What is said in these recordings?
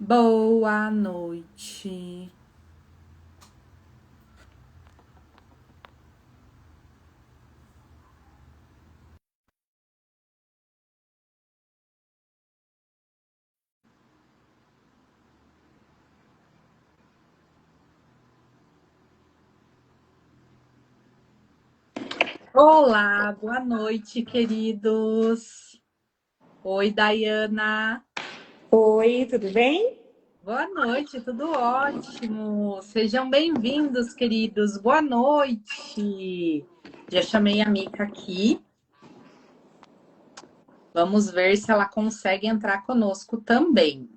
Boa noite. Olá, boa noite, queridos. Oi, Dayana. Oi, tudo bem? Boa noite, tudo ótimo. Sejam bem-vindos, queridos. Boa noite. Já chamei a Mica aqui. Vamos ver se ela consegue entrar conosco também.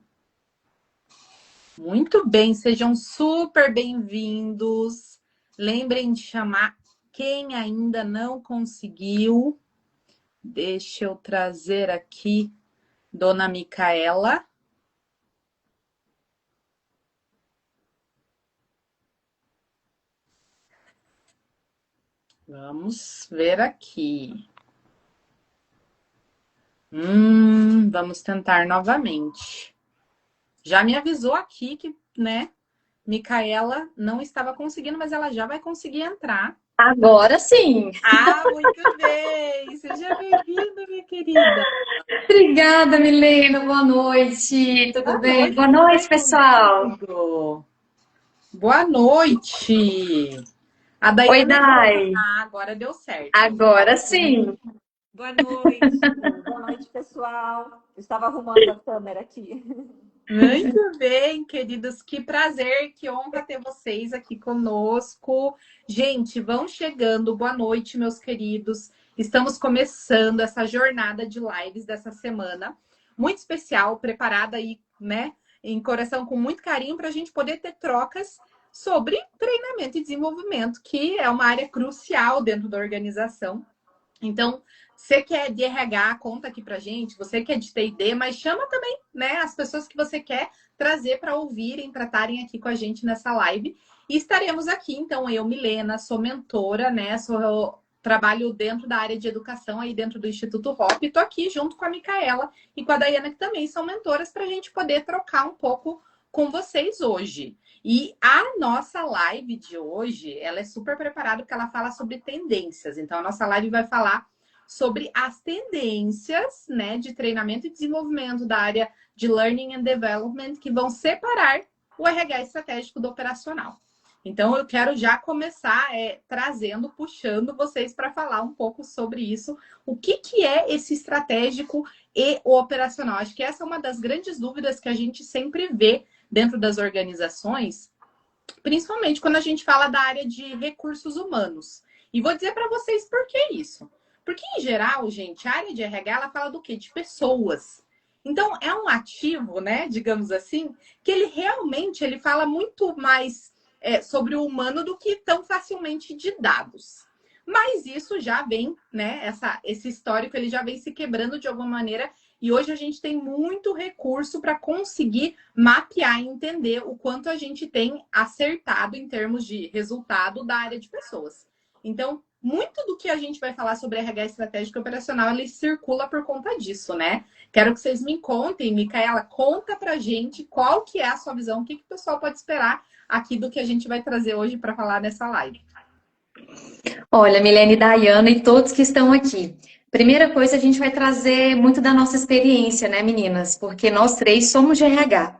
Muito bem, sejam super bem-vindos. Lembrem de chamar quem ainda não conseguiu. Deixa eu trazer aqui Dona Micaela. Vamos ver aqui. Vamos tentar novamente. Já me avisou aqui que, né, Micaela não estava conseguindo, mas ela já vai conseguir entrar. Agora sim. Ah, muito bem! Seja bem-vinda, minha querida. Obrigada, Milena. Boa noite. Tudo Boa bem? noite, Boa tudo bem noite, pessoal. contigo? Boa noite! A Oi, Daiane entrou. Dai. Ah, agora deu certo. Agora sim. Boa noite. Boa noite, pessoal. Eu estava arrumando a câmera aqui. Muito bem, queridos, que prazer, que honra ter vocês aqui conosco. Gente, vão chegando, boa noite, meus queridos. Estamos começando essa jornada de lives dessa semana, muito especial, preparada aí, né, em coração com muito carinho, para a gente poder ter trocas sobre treinamento e desenvolvimento, que é uma área crucial dentro da organização. Então, você que é de RH, conta aqui pra gente. Você que é de T&D, mas chama também, né, as pessoas que você quer trazer para ouvirem, para estarem aqui com a gente nessa live. E estaremos aqui, então, eu, Milena, sou mentora, né, trabalho dentro da área de educação, aí dentro do Instituto Hop. Estou aqui junto com a Micaela e com a Dayana, que também são mentoras, para a gente poder trocar um pouco com vocês hoje. E a nossa live de hoje, ela é super preparada porque ela fala sobre tendências. Então, a nossa live vai falar sobre as tendências, né, de treinamento e desenvolvimento da área de Learning and Development que vão separar o RH estratégico do operacional. Então, eu quero já começar trazendo, puxando vocês para falar um pouco sobre isso. O que é esse estratégico e o operacional? Acho que essa é uma das grandes dúvidas que a gente sempre vê dentro das organizações, principalmente quando a gente fala da área de recursos humanos. E vou dizer para vocês por que isso. Porque, em geral, gente, a área de RH, ela fala do quê? De pessoas. Então, é um ativo, né, digamos assim, que ele realmente ele fala muito mais sobre o humano do que tão facilmente de dados. Mas isso já vem, né, esse histórico, ele já vem se quebrando de alguma maneira e hoje a gente tem muito recurso para conseguir mapear e entender o quanto a gente tem acertado em termos de resultado da área de pessoas. Então, muito do que a gente vai falar sobre RH estratégico e operacional, ele circula por conta disso, né? Quero que vocês me contem, Micaela, conta pra gente qual que é a sua visão, o que o pessoal pode esperar aqui do que a gente vai trazer hoje para falar nessa live. Olha, Milene, Dayana e todos que estão aqui. Primeira coisa, a gente vai trazer muito da nossa experiência, né, meninas? Porque nós três somos de RH.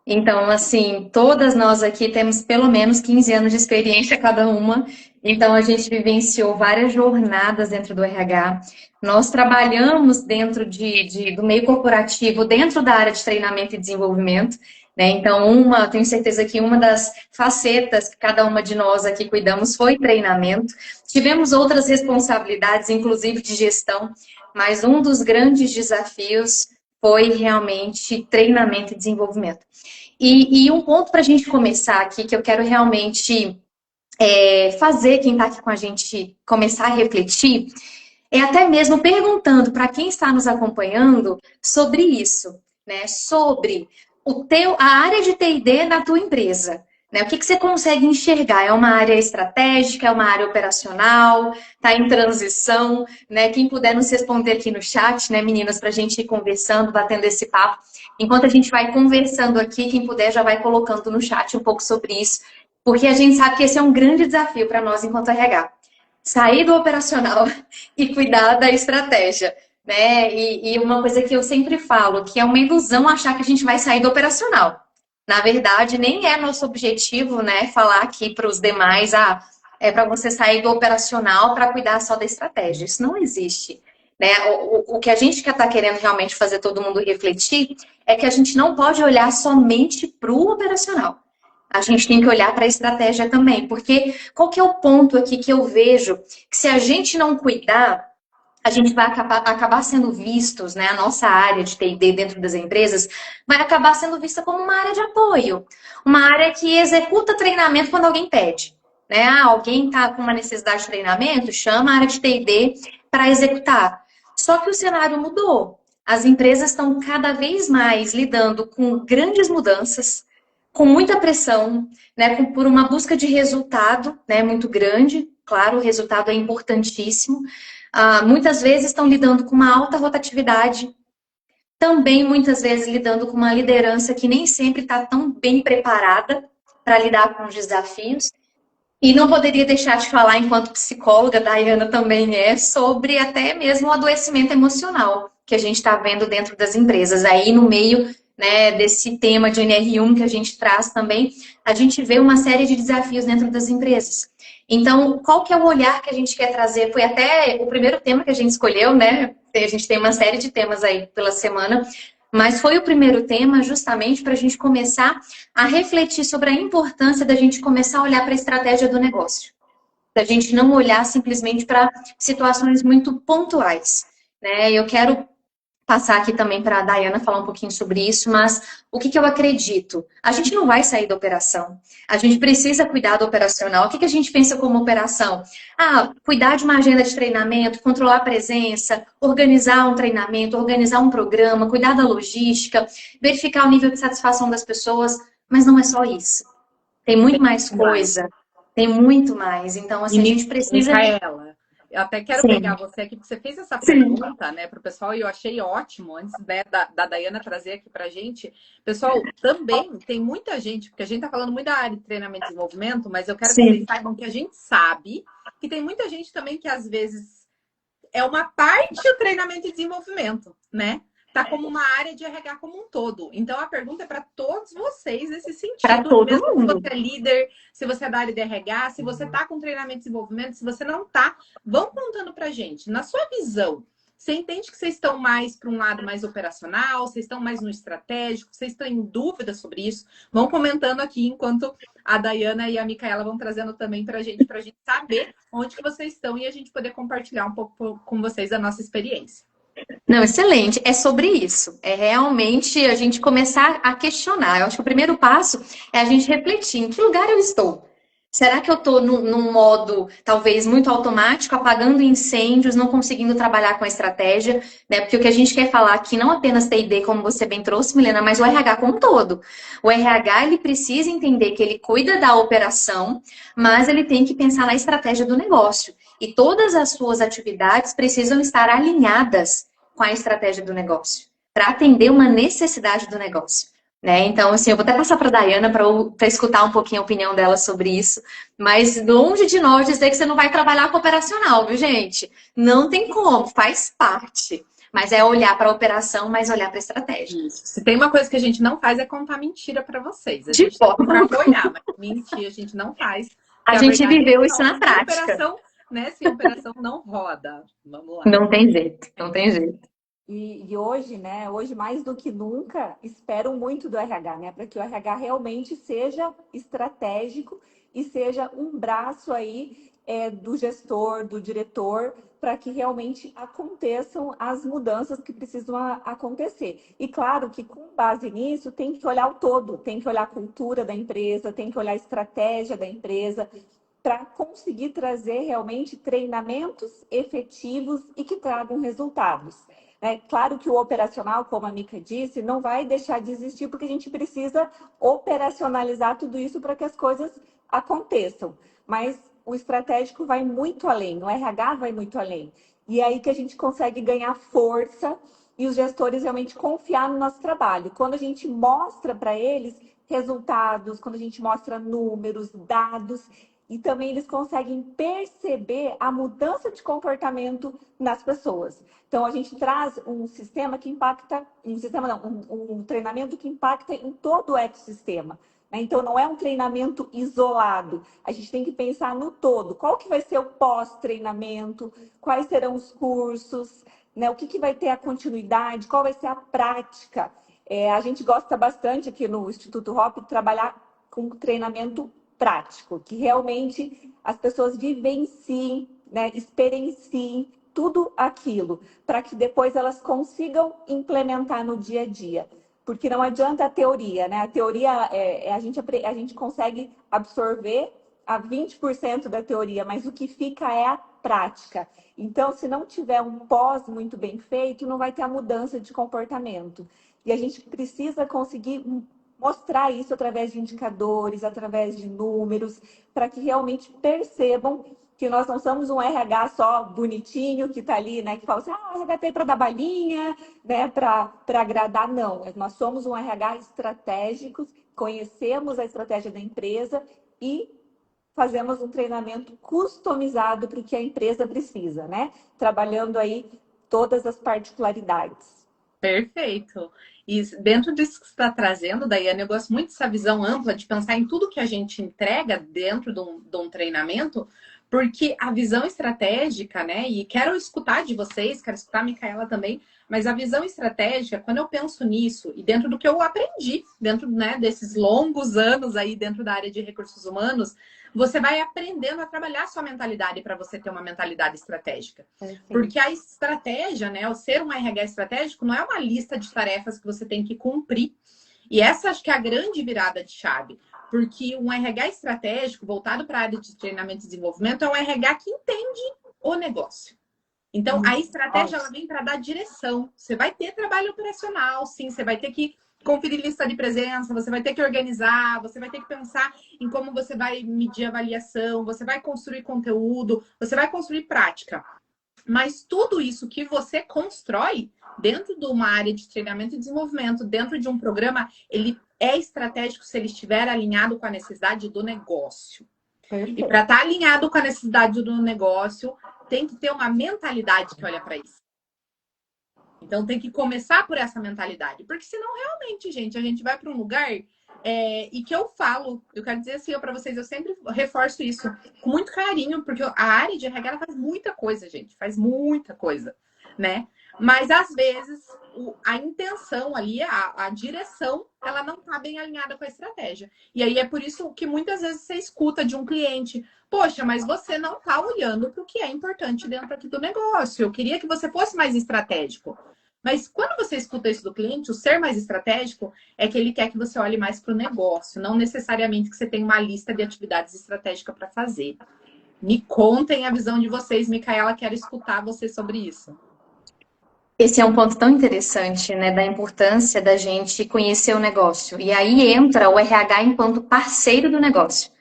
Então, assim, todas nós aqui temos pelo menos 15 anos de experiência cada uma. Então, a gente vivenciou várias jornadas dentro do RH. Nós trabalhamos dentro do meio corporativo, dentro da área de treinamento e desenvolvimento, né? Então, tenho certeza que uma das facetas que cada uma de nós aqui cuidamos foi treinamento. Tivemos outras responsabilidades, inclusive de gestão, mas um dos grandes desafios foi realmente treinamento e desenvolvimento. E um ponto para a gente começar aqui, que eu quero realmente fazer quem está aqui com a gente começar a refletir, é até mesmo perguntando para quem está nos acompanhando sobre isso, né? Sobre a área de T&D na tua empresa. né? O que que você consegue enxergar? É uma área estratégica, é uma área operacional, está em transição, né? Quem puder nos responder aqui no chat, né, meninas, para a gente ir conversando, batendo esse papo. Enquanto a gente vai conversando aqui, quem puder já vai colocando no chat um pouco sobre isso, porque a gente sabe que esse é um grande desafio para nós enquanto RH. Sair do operacional e cuidar da estratégia, né? E uma coisa que eu sempre falo, que é uma ilusão achar que a gente vai sair do operacional. Na verdade, nem é nosso objetivo, né, falar aqui para os demais, é para você sair do operacional para cuidar só da estratégia. Isso não existe. Né? O que a gente está querendo realmente fazer todo mundo refletir é que a gente não pode olhar somente para o operacional. A gente tem que olhar para a estratégia também, porque qual que é o ponto aqui que eu vejo que se a gente não cuidar, a gente vai acabar sendo vistos, né? A nossa área de T&D dentro das empresas vai acabar sendo vista como uma área de apoio, uma área que executa treinamento quando alguém pede. Né? Ah, alguém está com uma necessidade de treinamento, chama a área de T&D para executar. Só que o cenário mudou. As empresas estão cada vez mais lidando com grandes mudanças, com muita pressão, né? Por uma busca de resultado, né? Muito grande. Claro, o resultado é importantíssimo. Muitas vezes estão lidando com uma alta rotatividade, também muitas vezes lidando com uma liderança que nem sempre está tão bem preparada para lidar com os desafios. E não poderia deixar de falar, enquanto psicóloga, Daiana também sobre até mesmo o adoecimento emocional que a gente está vendo dentro das empresas. Aí no meio, né, desse tema de NR1 que a gente traz também, a gente vê uma série de desafios dentro das empresas. Então, qual que é o olhar que a gente quer trazer? Foi até o primeiro tema que a gente escolheu, né? A gente tem uma série de temas aí pela semana, mas foi o primeiro tema justamente para a gente começar a refletir sobre a importância da gente começar a olhar para a estratégia do negócio. Da gente não olhar simplesmente para situações muito pontuais. Né? Eu quero passar aqui também para a Daiana falar um pouquinho sobre isso, mas o que, que eu acredito? A gente não vai sair da operação. A gente precisa cuidar do operacional. O que, que a gente pensa como operação? Cuidar de uma agenda de treinamento, controlar a presença, organizar um treinamento, organizar um programa, cuidar da logística, verificar o nível de satisfação das pessoas, mas não é só isso. Tem muito mais coisa. Tem muito mais. Então, assim, a gente precisa... Micaela, eu até quero pegar você aqui, porque você fez essa pergunta, né, para o pessoal, e eu achei ótimo, antes, né, da Daiana trazer aqui para a gente. Pessoal, também tem muita gente, porque a gente está falando muito da área de treinamento e desenvolvimento, mas eu quero que vocês saibam que a gente sabe que tem muita gente também que, às vezes, é uma parte do treinamento e desenvolvimento, né? Tá como uma área de RH como um todo. Então, a pergunta é para todos vocês nesse sentido. Para todo mundo. Se você é líder, se você é da área de RH, se você tá com treinamento e desenvolvimento, se você não tá, vão contando pra gente. Na sua visão, você entende que vocês estão mais para um lado mais operacional, vocês estão mais no estratégico, vocês estão em dúvida sobre isso? Vão comentando aqui, enquanto a Daiana e a Micaela vão trazendo também pra gente saber onde que vocês estão e a gente poder compartilhar um pouco com vocês a nossa experiência. Não, excelente. É sobre isso. É realmente a gente começar a questionar. Eu acho que o primeiro passo é a gente refletir em que lugar eu estou. Será que eu estou num modo, talvez, muito automático, apagando incêndios, não conseguindo trabalhar com a estratégia, né? Porque o que a gente quer falar aqui, não apenas T&D, como você bem trouxe, Milena, mas o RH como um todo. O RH, ele precisa entender que ele cuida da operação, mas ele tem que pensar na estratégia do negócio. E todas as suas atividades precisam estar alinhadas com a estratégia do negócio, para atender uma necessidade do negócio. Né? Então, assim, eu vou até passar para a Daiana para escutar um pouquinho a opinião dela sobre isso, mas longe de nós dizer que você não vai trabalhar com operacional, viu, gente? Não tem como, faz parte. Mas é olhar para a operação, mas olhar para a estratégia. Isso. Se tem uma coisa que a gente não faz é contar mentira para vocês. A De gente tá para apoiar, mas mentir a gente não faz. A gente viveu isso na prática. Operação, né? Se a operação não roda. Vamos lá. Não tem jeito, não tem jeito. E hoje, né? Hoje, mais do que nunca, espero muito do RH, né? Para que o RH realmente seja estratégico e seja um braço aí do gestor, do diretor, para que realmente aconteçam as mudanças que precisam acontecer. E claro que com base nisso tem que olhar o todo, tem que olhar a cultura da empresa, tem que olhar a estratégia da empresa, para conseguir trazer realmente treinamentos efetivos e que tragam resultados. né? Claro que o operacional, como a Mica disse, não vai deixar de existir, porque a gente precisa operacionalizar tudo isso para que as coisas aconteçam. Mas o estratégico vai muito além, o RH vai muito além. E é aí que a gente consegue ganhar força e os gestores realmente confiar no nosso trabalho. Quando a gente mostra para eles resultados, quando a gente mostra números, dados, e também eles conseguem perceber a mudança de comportamento nas pessoas. Então, a gente traz um sistema que impacta, um treinamento que impacta em todo o ecossistema. Então, não é um treinamento isolado. A gente tem que pensar no todo. Qual que vai ser o pós-treinamento? Quais serão os cursos? Né? O que vai ter a continuidade? Qual vai ser a prática? A gente gosta bastante aqui no Instituto Hop de trabalhar com treinamento prático, que realmente as pessoas vivenciem, né? Experienciem tudo aquilo, para que depois elas consigam implementar no dia a dia. Porque não adianta a teoria, né? A teoria, a gente consegue absorver a 20% da teoria, mas o que fica é a prática. Então, se não tiver um pós muito bem feito, não vai ter a mudança de comportamento. E a gente precisa conseguir mostrar isso através de indicadores, através de números, para que realmente percebam que nós não somos um RH só bonitinho, que está ali, né, que fala assim, RH tem para dar balinha, né, para agradar. Não, nós somos um RH estratégico, conhecemos a estratégia da empresa e fazemos um treinamento customizado para o que a empresa precisa, né? Trabalhando aí todas as particularidades. Perfeito. E dentro disso que você está trazendo, Daiane, eu gosto muito dessa visão ampla de pensar em tudo que a gente entrega dentro de um treinamento, porque a visão estratégica, né? E quero escutar de vocês, quero escutar a Micaela também, mas a visão estratégica, quando eu penso nisso, e dentro do que eu aprendi, dentro, né, desses longos anos aí dentro da área de recursos humanos, você vai aprendendo a trabalhar a sua mentalidade para você ter uma mentalidade estratégica. Porque a estratégia, né, o ser um RH estratégico, não é uma lista de tarefas que você tem que cumprir. E essa acho que é a grande virada de chave. Porque um RH estratégico, voltado para a área de treinamento e desenvolvimento, é um RH que entende o negócio. Então, a estratégia ela vem para dar direção. Você vai ter trabalho operacional, sim, você vai ter que conferir lista de presença, você vai ter que organizar, você vai ter que pensar em como você vai medir avaliação, você vai construir conteúdo, você vai construir prática. Mas tudo isso que você constrói dentro de uma área de treinamento e desenvolvimento, dentro de um programa, ele é estratégico se ele estiver alinhado com a necessidade do negócio. E para estar alinhado com a necessidade do negócio, tem que ter uma mentalidade que olha para isso. Então, tem que começar por essa mentalidade. Porque senão, realmente, gente, a gente vai para um lugar... e que eu quero dizer assim para vocês, eu sempre reforço isso com muito carinho, porque a área de RH faz muita coisa, gente. Faz muita coisa, né? Mas, às vezes, a intenção ali, a direção, ela não está bem alinhada com a estratégia. E aí é por isso que muitas vezes você escuta de um cliente, poxa, mas você não está olhando para o que é importante dentro aqui do negócio. Eu queria que você fosse mais estratégico. Mas quando você escuta isso do cliente, o ser mais estratégico é que ele quer que você olhe mais para o negócio, não necessariamente que você tenha uma lista de atividades estratégicas para fazer. Me contem a visão de vocês, Micaela, quero escutar você sobre isso. Esse é um ponto tão interessante, né, da importância da gente conhecer o negócio. E aí entra o RH enquanto parceiro do negócio.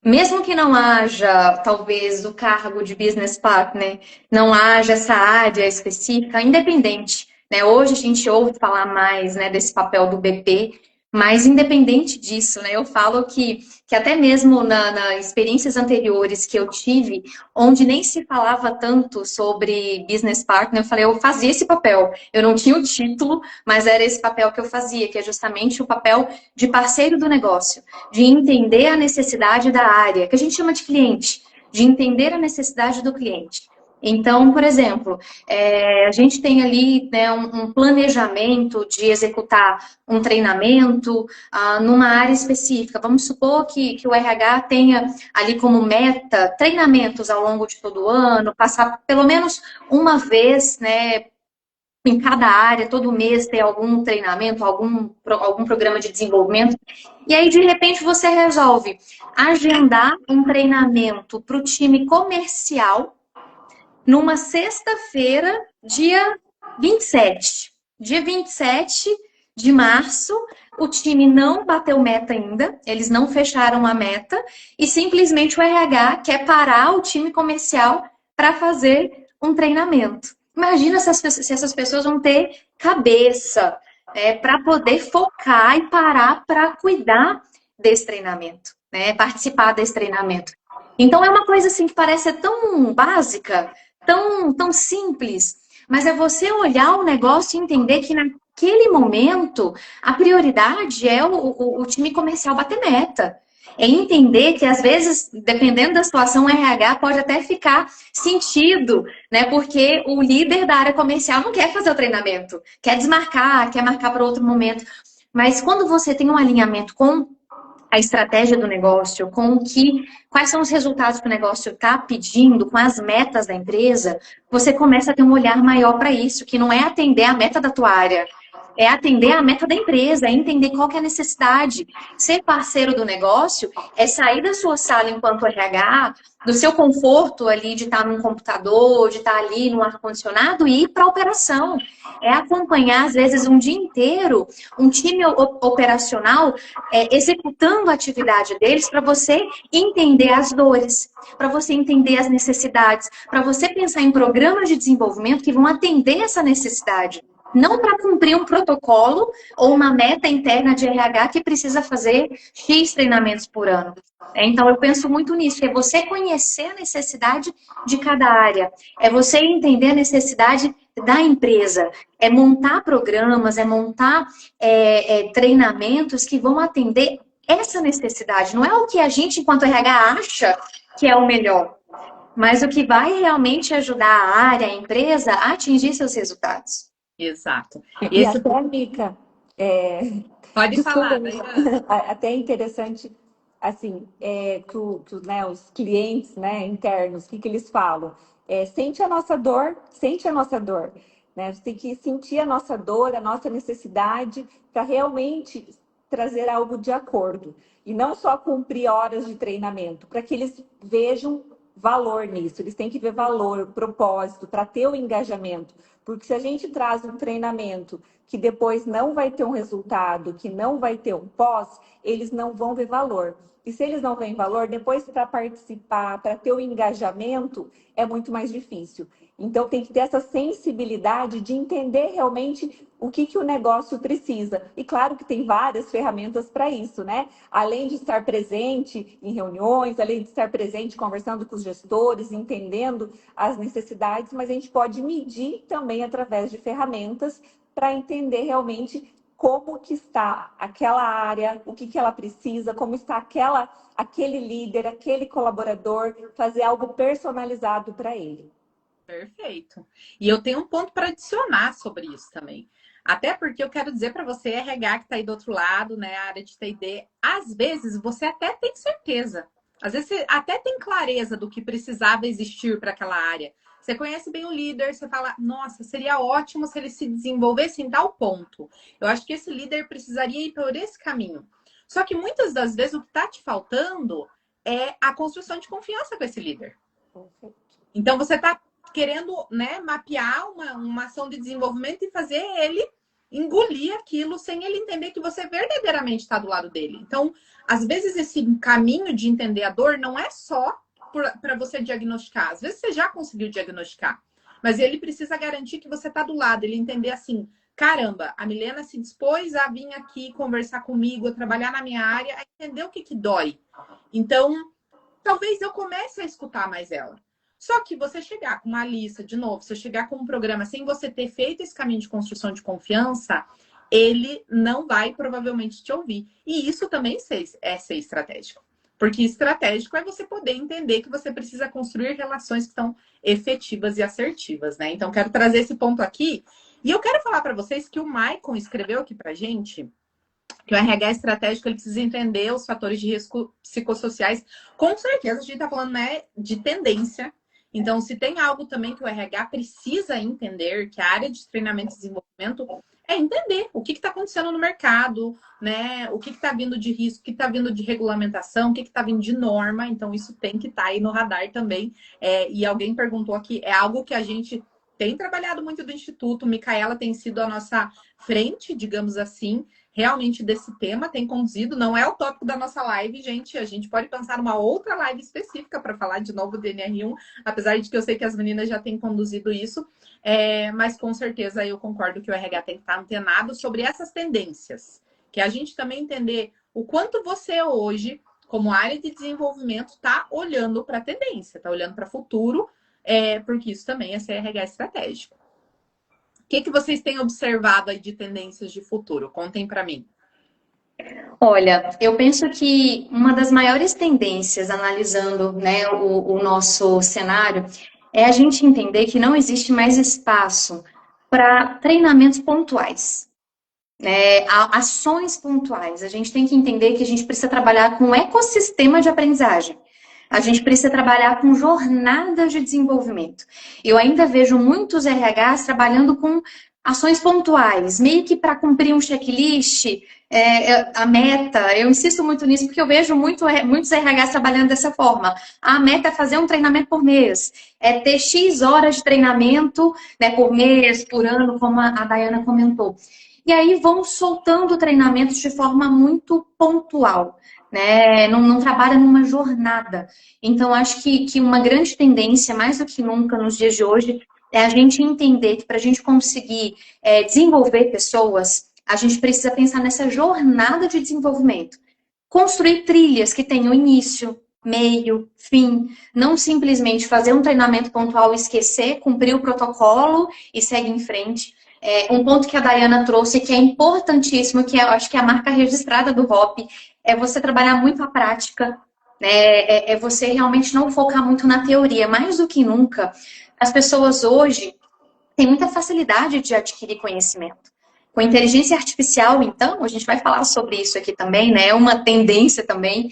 Mesmo que não haja, talvez, o cargo de business partner, não haja essa área específica, independente, né? Hoje a gente ouve falar mais, né, desse papel do BP, mas independente disso, né? Eu falo que até mesmo nas experiências anteriores que eu tive, onde nem se falava tanto sobre business partner, eu fazia esse papel. Eu não tinha o título, mas era esse papel que eu fazia, que é justamente o papel de parceiro do negócio, de entender a necessidade da área, que a gente chama de cliente, de entender a necessidade do cliente. Então, por exemplo, a gente tem ali, né, um planejamento de executar um treinamento numa área específica. Vamos supor que o RH tenha ali como meta treinamentos ao longo de todo o ano, passar pelo menos uma vez, né, em cada área, todo mês ter algum treinamento, algum programa de desenvolvimento. E aí, de repente, você resolve agendar um treinamento para o time comercial numa sexta-feira, dia 27. Dia 27 de março, o time não bateu meta ainda, eles não fecharam a meta e simplesmente o RH quer parar o time comercial para fazer um treinamento. Imagina se essas pessoas vão ter cabeça para poder focar e parar para cuidar desse treinamento, né? Participar desse treinamento. Então é uma coisa assim que parece tão básica, tão simples, mas é você olhar o negócio e entender que naquele momento a prioridade é o time comercial bater meta. É entender que, às vezes, dependendo da situação, o RH pode até ficar sentido, né? Porque o líder da área comercial não quer fazer o treinamento, quer desmarcar, quer marcar para outro momento. Mas quando você tem um alinhamento com a estratégia do negócio, quais são os resultados que o negócio está pedindo, com as metas da empresa, você começa a ter um olhar maior para isso, que não é atender a meta da tua área, é atender a meta da empresa, é entender qual que é a necessidade. Ser parceiro do negócio é sair da sua sala enquanto RH, do seu conforto ali de estar num computador, de estar ali no ar-condicionado e ir para a operação. É acompanhar, às vezes, um dia inteiro, um time operacional executando a atividade deles para você entender as dores, para você entender as necessidades, para você pensar em programas de desenvolvimento que vão atender essa necessidade. Não para cumprir um protocolo ou uma meta interna de RH que precisa fazer X treinamentos por ano. Então, eu penso muito nisso, é você conhecer a necessidade de cada área, é você entender a necessidade da empresa, é montar programas, é montar treinamentos que vão atender essa necessidade. Não é o que a gente, enquanto RH, acha que é o melhor, mas o que vai realmente ajudar a área, a empresa, a atingir seus resultados. Exato. E até, Mica, Pode desculpa, falar, Daiane. até é interessante, assim, né, os clientes, né, internos, o que eles falam? Sente a nossa dor, sente a nossa dor. Né? Você tem que sentir a nossa dor, a nossa necessidade, para realmente trazer algo de acordo. E não só cumprir horas de treinamento, para que eles vejam valor nisso. Eles têm que ver valor, propósito, para ter o engajamento. Porque se a gente traz um treinamento que depois não vai ter um resultado, que não vai ter um pós, eles não vão ver valor. E se eles não veem valor, depois para participar, para ter o engajamento, é muito mais difícil. Então tem que ter essa sensibilidade de entender realmente o que o negócio precisa. E claro que tem várias ferramentas para isso, né? Além de estar presente em reuniões, além de estar presente conversando com os gestores, entendendo as necessidades, mas a gente pode medir também através de ferramentas para entender realmente como que está aquela área, o que ela precisa, como está aquele líder, aquele colaborador, fazer algo personalizado para ele. Perfeito. E eu tenho um ponto para adicionar sobre isso também. Até porque eu quero dizer para você, RH, que está aí do outro lado, né, a área de T&D, às vezes você até tem certeza. Às vezes você até tem clareza do que precisava existir para aquela área. Você conhece bem o líder, você fala, nossa, seria ótimo se ele se desenvolvesse em tal ponto. Eu acho que esse líder precisaria ir por esse caminho. Só que muitas das vezes o que está te faltando é a construção de confiança com esse líder. Então você está querendo, né, mapear uma ação de desenvolvimento e fazer ele engolir aquilo sem ele entender que você verdadeiramente está do lado dele. Então, às vezes, esse caminho de entender a dor não é só para você diagnosticar. Às vezes você já conseguiu diagnosticar, mas ele precisa garantir que você está do lado, ele entender assim, caramba, a Milena se dispôs a vir aqui conversar comigo, a trabalhar na minha área, a entender o que dói. Então, talvez eu comece a escutar mais ela. Só que você chegar com uma lista, de novo, você chegar com um programa sem você ter feito esse caminho de construção de confiança, ele não vai provavelmente te ouvir. E isso também é ser estratégico. Porque estratégico é você poder entender que você precisa construir relações que estão efetivas e assertivas, né? Então, quero trazer esse ponto aqui. E eu quero falar para vocês que o Maicon escreveu aqui para gente que o RH estratégico ele precisa entender os fatores de risco psicossociais. Com certeza, a gente está falando, né, de tendência. Então, se tem algo também que o RH precisa entender, que a área de treinamento e desenvolvimento é entender o que está acontecendo no mercado, né? O que está vindo de risco, o que está vindo de regulamentação, o que está vindo de norma. Então, isso tem que estar aí no radar também. E alguém perguntou aqui, é algo que a gente tem trabalhado muito do Instituto, Micaela tem sido a nossa frente, digamos assim, realmente desse tema, tem conduzido, não é o tópico da nossa live, gente, a gente pode pensar numa outra live específica para falar de novo do NR1, apesar de que eu sei que as meninas já têm conduzido isso, mas com certeza eu concordo que o RH tem que estar antenado sobre essas tendências, que a gente também entender o quanto você hoje, como área de desenvolvimento, está olhando para a tendência, está olhando para o futuro, porque isso também é ser RH estratégico. O que vocês têm observado aí de tendências de futuro? Contem para mim. Olha, eu penso que uma das maiores tendências, analisando, né, o nosso cenário, é a gente entender que não existe mais espaço para treinamentos pontuais, né, ações pontuais. A gente tem que entender que a gente precisa trabalhar com um ecossistema de aprendizagem. A gente precisa trabalhar com jornadas de desenvolvimento. Eu ainda vejo muitos RHs trabalhando com ações pontuais, meio que para cumprir um checklist, a meta. Eu insisto muito nisso porque eu vejo muitos RHs trabalhando dessa forma. A meta é fazer um treinamento por mês, é ter X horas de treinamento, né, por mês, por ano, como a Dayana comentou. E aí vão soltando treinamentos de forma muito pontual, né? Não trabalha numa jornada. Então, acho que uma grande tendência, mais do que nunca nos dias de hoje, é a gente entender que para a gente conseguir desenvolver pessoas, a gente precisa pensar nessa jornada de desenvolvimento. Construir trilhas que tenham início, meio, fim. Não simplesmente fazer um treinamento pontual e esquecer, cumprir o protocolo e segue em frente. Um ponto que a Dayana trouxe, que é importantíssimo, que eu acho que é a marca registrada do Hop, é você trabalhar muito a prática, né? É você realmente não focar muito na teoria. Mais do que nunca, as pessoas hoje têm muita facilidade de adquirir conhecimento. Com inteligência artificial, então, a gente vai falar sobre isso aqui também, né? É uma tendência também,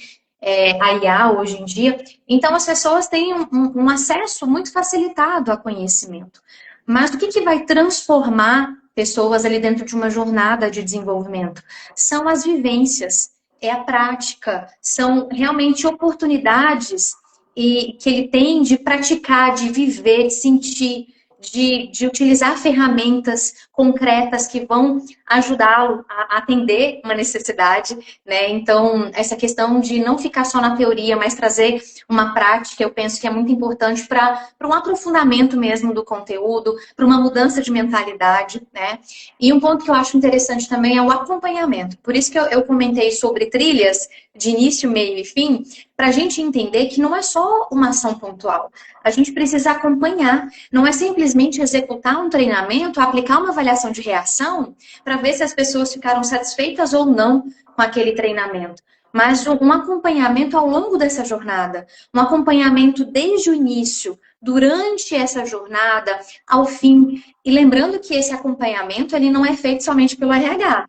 a IA hoje em dia. Então, as pessoas têm um acesso muito facilitado a conhecimento. Mas o que vai transformar pessoas ali dentro de uma jornada de desenvolvimento? São as vivências, é a prática, são realmente oportunidades que ele tem de praticar, de viver, de sentir, de utilizar ferramentas concretas que vão ajudá-lo a atender uma necessidade, né? Então, essa questão de não ficar só na teoria, mas trazer uma prática, eu penso que é muito importante para um aprofundamento mesmo do conteúdo, para uma mudança de mentalidade, né? E um ponto que eu acho interessante também é o acompanhamento. Por isso que eu comentei sobre trilhas de início, meio e fim, para a gente entender que não é só uma ação pontual. A gente precisa acompanhar. Não é simplesmente executar um treinamento, aplicar uma avaliação de reação para ver se as pessoas ficaram satisfeitas ou não com aquele treinamento. Mas um acompanhamento ao longo dessa jornada. Um acompanhamento desde o início, durante essa jornada, ao fim. E lembrando que esse acompanhamento ele não é feito somente pelo RH.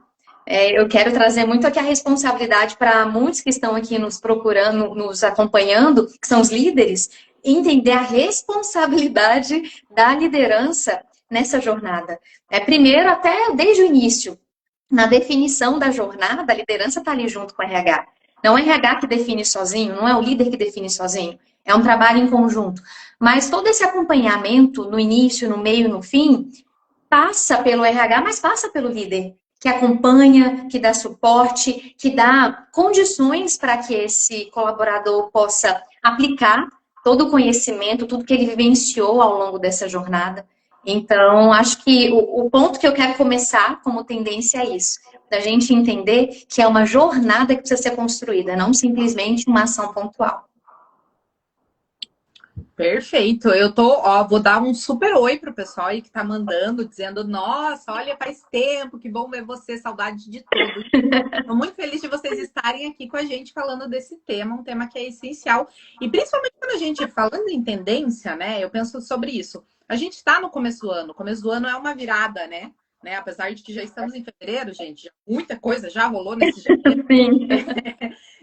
Eu quero trazer muito aqui a responsabilidade para muitos que estão aqui nos procurando, nos acompanhando, que são os líderes, entender a responsabilidade da liderança nessa jornada. Primeiro, até desde o início, na definição da jornada, a liderança está ali junto com o RH. Não é o RH que define sozinho, não é o líder que define sozinho. É um trabalho em conjunto. Mas todo esse acompanhamento, no início, no meio, no fim, passa pelo RH, mas passa pelo líder, que acompanha, que dá suporte, que dá condições para que esse colaborador possa aplicar todo o conhecimento, tudo que ele vivenciou ao longo dessa jornada. Então, acho que o ponto que eu quero começar como tendência é isso, da gente entender que é uma jornada que precisa ser construída, não simplesmente uma ação pontual. Perfeito. Eu vou dar um super oi pro pessoal aí que tá mandando, dizendo, nossa, olha, faz tempo, que bom ver você, saudade de tudo. Estou muito feliz de vocês estarem aqui com a gente falando desse tema, um tema que é essencial. E principalmente quando a gente falando em tendência, né? Eu penso sobre isso. A gente está no começo do ano. O começo do ano é uma virada, né? Apesar de que já estamos em fevereiro, gente, muita coisa já rolou nesse janeiro. Sim.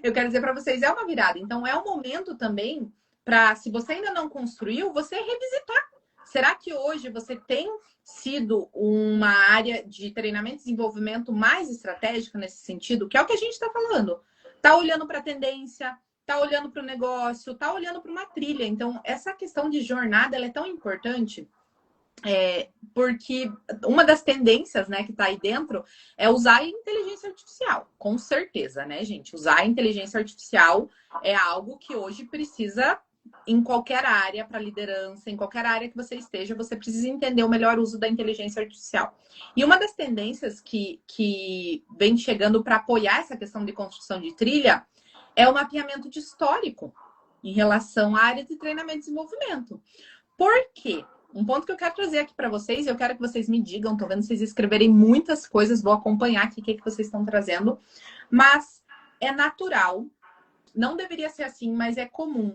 Eu quero dizer para vocês, é uma virada. Então, é um momento também para, se você ainda não construiu, você revisitar. Será que hoje você tem sido uma área de treinamento e desenvolvimento mais estratégica nesse sentido? Que é o que a gente está falando. Está olhando para a tendência, está olhando para o negócio, está olhando para uma trilha. Então, essa questão de jornada ela é tão importante. Porque uma das tendências, né, que está aí dentro é usar a inteligência artificial, com certeza, né, gente? Usar a inteligência artificial é algo que hoje precisa, em qualquer área para liderança, em qualquer área que você esteja, você precisa entender o melhor uso da inteligência artificial. E uma das tendências que vem chegando para apoiar essa questão de construção de trilha é o mapeamento de histórico em relação à área de treinamento e desenvolvimento. Por quê? Um ponto que eu quero trazer aqui para vocês, eu quero que vocês me digam, tô vendo vocês escreverem muitas coisas, vou acompanhar aqui o que vocês estão trazendo, mas é natural, não deveria ser assim, mas é comum.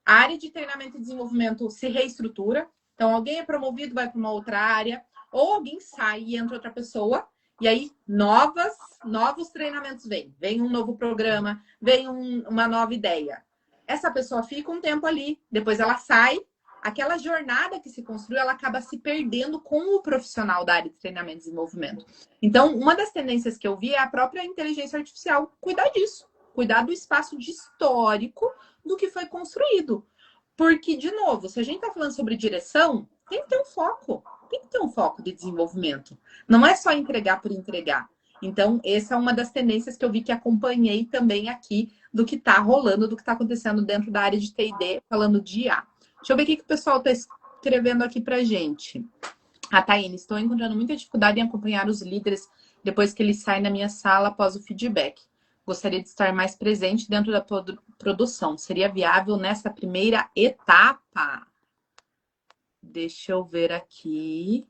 A área de treinamento e desenvolvimento se reestrutura, então alguém é promovido, vai para uma outra área, ou alguém sai e entra outra pessoa, e aí novos treinamentos vem um novo programa, vem uma nova ideia. Essa pessoa fica um tempo ali, depois ela sai. Aquela jornada que se construiu, ela acaba se perdendo com o profissional da área de treinamento e desenvolvimento. Então, uma das tendências que eu vi é a própria inteligência artificial cuidar disso. Cuidar do espaço de histórico do que foi construído. Porque, de novo, se a gente está falando sobre direção, tem que ter um foco. Tem que ter um foco de desenvolvimento. Não é só entregar por entregar. Então, essa é uma das tendências que eu vi que acompanhei também aqui do que está rolando, do que está acontecendo dentro da área de T&D, falando de IA. Deixa eu ver o que o pessoal está escrevendo aqui pra gente. A Taine, estou encontrando muita dificuldade em acompanhar os líderes depois que eles saem da minha sala após o feedback. Gostaria de estar mais presente dentro da produção. Seria viável nessa primeira etapa? Deixa eu ver aqui.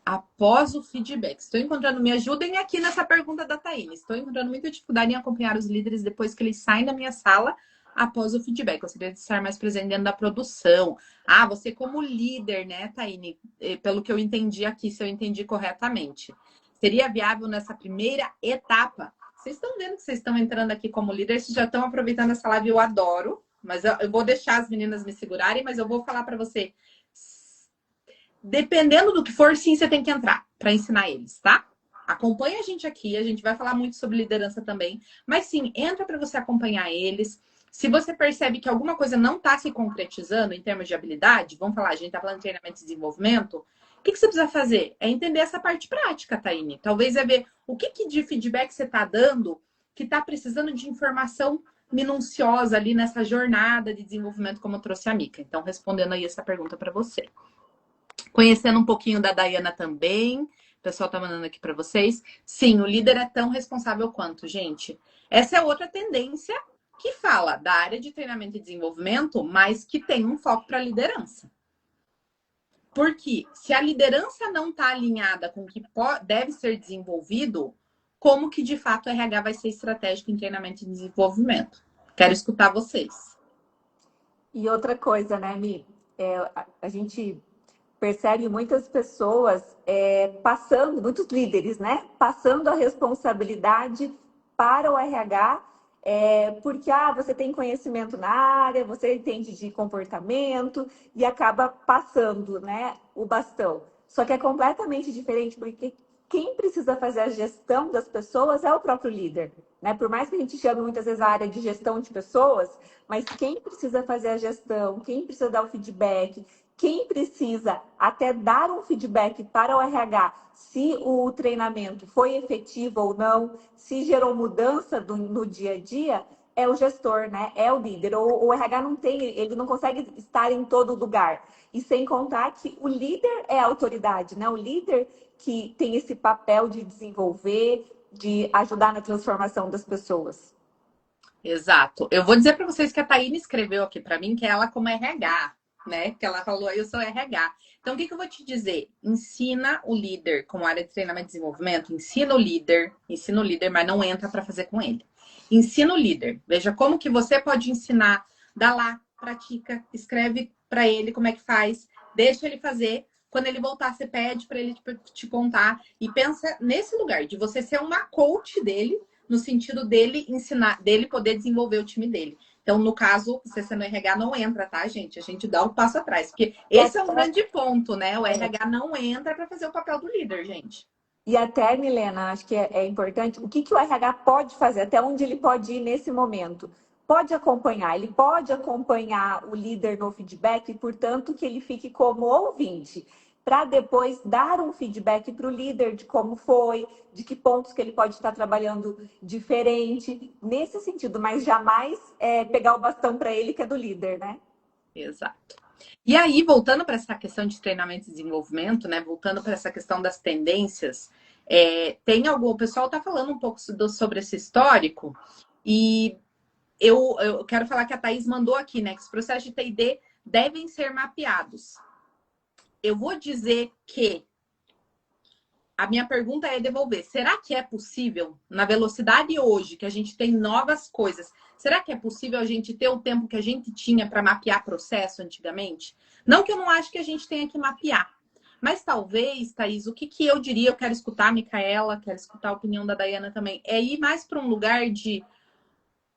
Após o feedback. Estou encontrando, me ajudem aqui nessa pergunta da Taine. Estou encontrando muita dificuldade em acompanhar os líderes depois que eles saem da minha sala após o feedback. Gostaria de estar mais presente dentro da produção. Ah, você como líder, né, Taine? Pelo que eu entendi aqui, se eu entendi corretamente. Seria viável nessa primeira etapa? Vocês estão vendo que vocês estão entrando aqui como líder, vocês já estão aproveitando essa live, eu adoro. Mas eu vou deixar as meninas me segurarem, mas eu vou falar para você. Dependendo do que for, sim, você tem que entrar para ensinar eles, tá? Acompanha a gente vai falar muito sobre liderança também, mas sim, entra para você acompanhar eles. Se você percebe que alguma coisa não está se concretizando em termos de habilidade, vamos falar, a gente está falando de treinamento e desenvolvimento, o que você precisa fazer? É entender essa parte prática, Taine. Talvez é ver o que de feedback você está dando que está precisando de informação minuciosa ali nessa jornada de desenvolvimento, como eu trouxe a Mica. Então, respondendo aí essa pergunta para você. Conhecendo um pouquinho da Dayana também. O pessoal tá mandando aqui para vocês. Sim, o líder é tão responsável quanto, gente. Essa é outra tendência que fala da área de treinamento e desenvolvimento, mas que tem um foco para a liderança. Porque se a liderança não está alinhada com o que deve ser desenvolvido, como que de fato o RH vai ser estratégico em treinamento e desenvolvimento? Quero escutar vocês. E outra coisa, né, Mi? A gente percebe muitas pessoas passando, muitos líderes, né? Passando a responsabilidade para o RH, porque você tem conhecimento na área, você entende de comportamento e acaba passando, né, o bastão. Só que é completamente diferente, porque quem precisa fazer a gestão das pessoas é o próprio líder, né? Por mais que a gente chame muitas vezes a área de gestão de pessoas, mas quem precisa fazer a gestão, quem precisa dar o feedback, quem precisa até dar um feedback para o RH se o treinamento foi efetivo ou não, se gerou mudança no dia a dia, é o gestor, né? É o líder. O RH não tem, ele não consegue estar em todo lugar. E sem contar que o líder é a autoridade, né? O líder que tem esse papel de desenvolver, de ajudar na transformação das pessoas. Exato. Eu vou dizer para vocês que a Taíne escreveu aqui para mim que ela como RH, né? Que ela falou, eu sou RH. Então, o que eu vou te dizer? Ensina o líder, como área de treinamento e desenvolvimento, ensina o líder, mas não entra para fazer com ele. Ensina o líder. Veja como que você pode ensinar, dá lá, pratica, escreve para ele como é que faz, deixa ele fazer. Quando ele voltar, você pede para ele te contar e pensa nesse lugar de você ser uma coach dele, no sentido dele ensinar, dele poder desenvolver o time dele. Então, no caso, você sendo RH não entra, tá, gente? A gente dá um passo atrás, porque esse é um grande ponto, né? O RH não entra para fazer o papel do líder, gente. E até, Milena, acho que é importante, o que o RH pode fazer, até onde ele pode ir nesse momento? pode acompanhar, ele pode acompanhar o líder no feedback, portanto, que ele fique como ouvinte, para depois dar um feedback para o líder de como foi, de que pontos que ele pode estar trabalhando diferente, nesse sentido, mas jamais pegar o bastão para ele, que é do líder, né? Exato. E aí, voltando para essa questão de treinamento e desenvolvimento, né? Voltando para essa questão das tendências, o pessoal está falando um pouco sobre esse histórico, e eu quero falar que a Thaís mandou aqui, né? Que os processos de T&D devem ser mapeados. Eu vou dizer que a minha pergunta é devolver. Será que é possível, na velocidade hoje, que a gente tem novas coisas, será que é possível a gente ter o tempo que a gente tinha para mapear processo antigamente? Não que eu não acho que a gente tenha que mapear, mas talvez, Thaís, o que eu diria, eu quero escutar a Micaela, quero escutar a opinião da Dayana também, é ir mais para um lugar de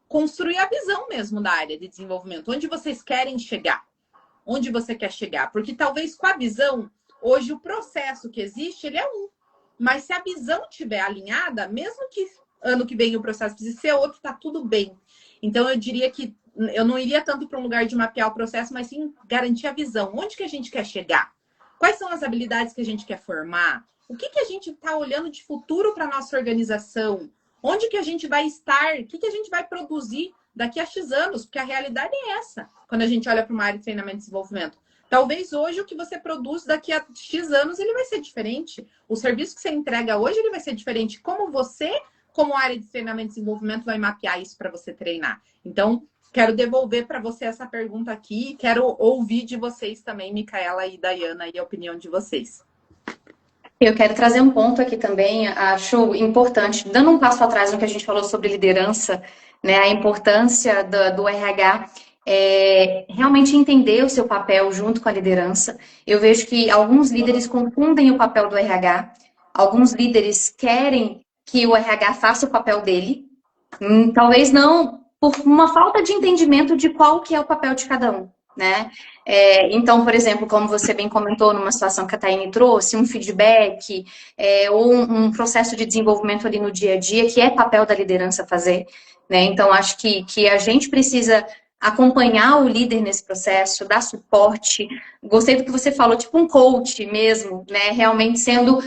construir a visão mesmo da área de desenvolvimento. Onde vocês querem chegar? Onde você quer chegar? Porque talvez com a visão, hoje o processo que existe, ele é um. Mas se a visão estiver alinhada, mesmo que ano que vem o processo precise ser outro, tá tudo bem. Então eu diria que eu não iria tanto para um lugar de mapear o processo, mas sim garantir a visão. Onde que a gente quer chegar? Quais são as habilidades que a gente quer formar? O que a gente está olhando de futuro para a nossa organização? Onde que a gente vai estar? O que a gente vai produzir daqui a X anos? Porque a realidade é essa, quando a gente olha para uma área de treinamento e desenvolvimento. Talvez hoje o que você produz daqui a X anos, ele vai ser diferente. O serviço que você entrega hoje, ele vai ser diferente. Como você, como área de treinamento e desenvolvimento, vai mapear isso para você treinar? Então, quero devolver para você essa pergunta aqui. Quero ouvir de vocês também, Micaela e Dayana, a opinião de vocês. Eu quero trazer um ponto aqui também, acho importante, dando um passo atrás no que a gente falou sobre liderança, né, a importância do RH realmente entender o seu papel junto com a liderança. Eu vejo que alguns líderes confundem o papel do RH, alguns líderes querem que o RH faça o papel dele, talvez não por uma falta de entendimento de qual que é o papel de cada um, né? Então, por exemplo, como você bem comentou numa situação que a Taine trouxe, um feedback ou um processo de desenvolvimento ali no dia a dia, que é papel da liderança fazer, né? Então, acho que a gente precisa acompanhar o líder nesse processo, dar suporte. Gostei do que você falou, tipo um coach mesmo, né? Realmente sendo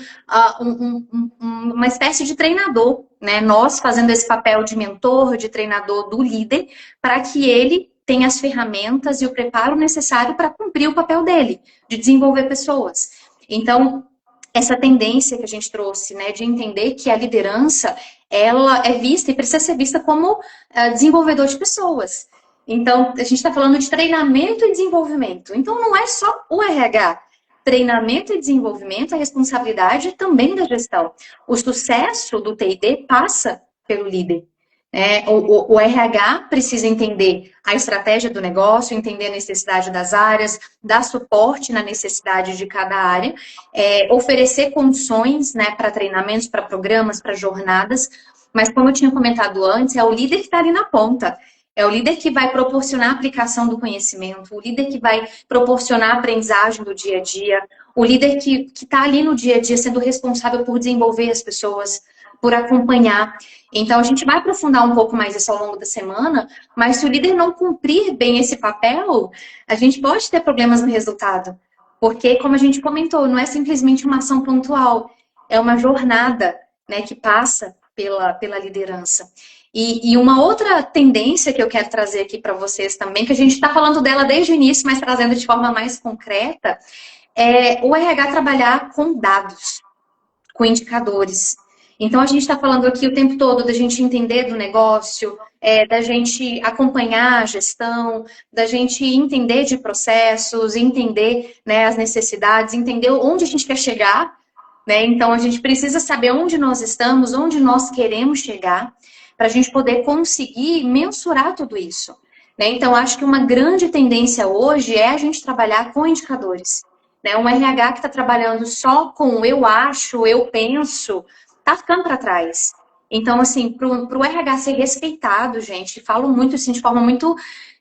uma espécie de treinador, né? Nós fazendo esse papel de mentor, de treinador do líder, para que ele tenha as ferramentas e o preparo necessário para cumprir o papel dele, de desenvolver pessoas. Então, essa tendência que a gente trouxe, né, de entender que a liderança, ela é vista e precisa ser vista como desenvolvedor de pessoas. Então, a gente está falando de treinamento e desenvolvimento. Então, não é só o RH. Treinamento e desenvolvimento é responsabilidade também da gestão. O sucesso do T&D passa pelo líder. O RH precisa entender a estratégia do negócio, entender a necessidade das áreas, dar suporte na necessidade de cada área, oferecer condições, né, para treinamentos, para programas, para jornadas, mas como eu tinha comentado antes, é o líder que está ali na ponta, é o líder que vai proporcionar a aplicação do conhecimento, o líder que vai proporcionar a aprendizagem do dia a dia, o líder que está ali no dia a dia sendo responsável por desenvolver as pessoas, por acompanhar. Então, a gente vai aprofundar um pouco mais isso ao longo da semana, mas se o líder não cumprir bem esse papel, a gente pode ter problemas no resultado. Porque, como a gente comentou, não é simplesmente uma ação pontual, é uma jornada, né, que passa pela liderança. E uma outra tendência que eu quero trazer aqui para vocês também, que a gente está falando dela desde o início, mas trazendo de forma mais concreta, é o RH trabalhar com dados, com indicadores. Então, a gente está falando aqui o tempo todo da gente entender do negócio, da gente acompanhar a gestão, da gente entender de processos, entender, né, as necessidades, entender onde a gente quer chegar, né? Então, a gente precisa saber onde nós estamos, onde nós queremos chegar, para a gente poder conseguir mensurar tudo isso, né? Então, acho que uma grande tendência hoje é a gente trabalhar com indicadores, né? Um RH que está trabalhando só com eu acho, eu penso, tá ficando para trás. Então, assim, para o RH ser respeitado, gente, falo muito assim, de forma muito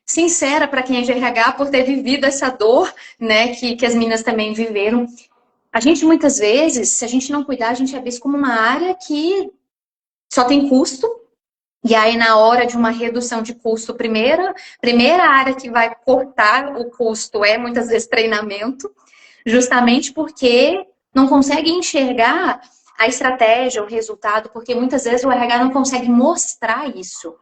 sincera para quem é de RH, por ter vivido essa dor, né, que as meninas também viveram. A gente, muitas vezes, se a gente não cuidar, a gente é visto como uma área que só tem custo, E aí, na hora de uma redução de custo, primeira área que vai cortar o custo é muitas vezes treinamento, justamente porque não consegue enxergar a estratégia, o resultado, porque muitas vezes o RH não consegue mostrar isso.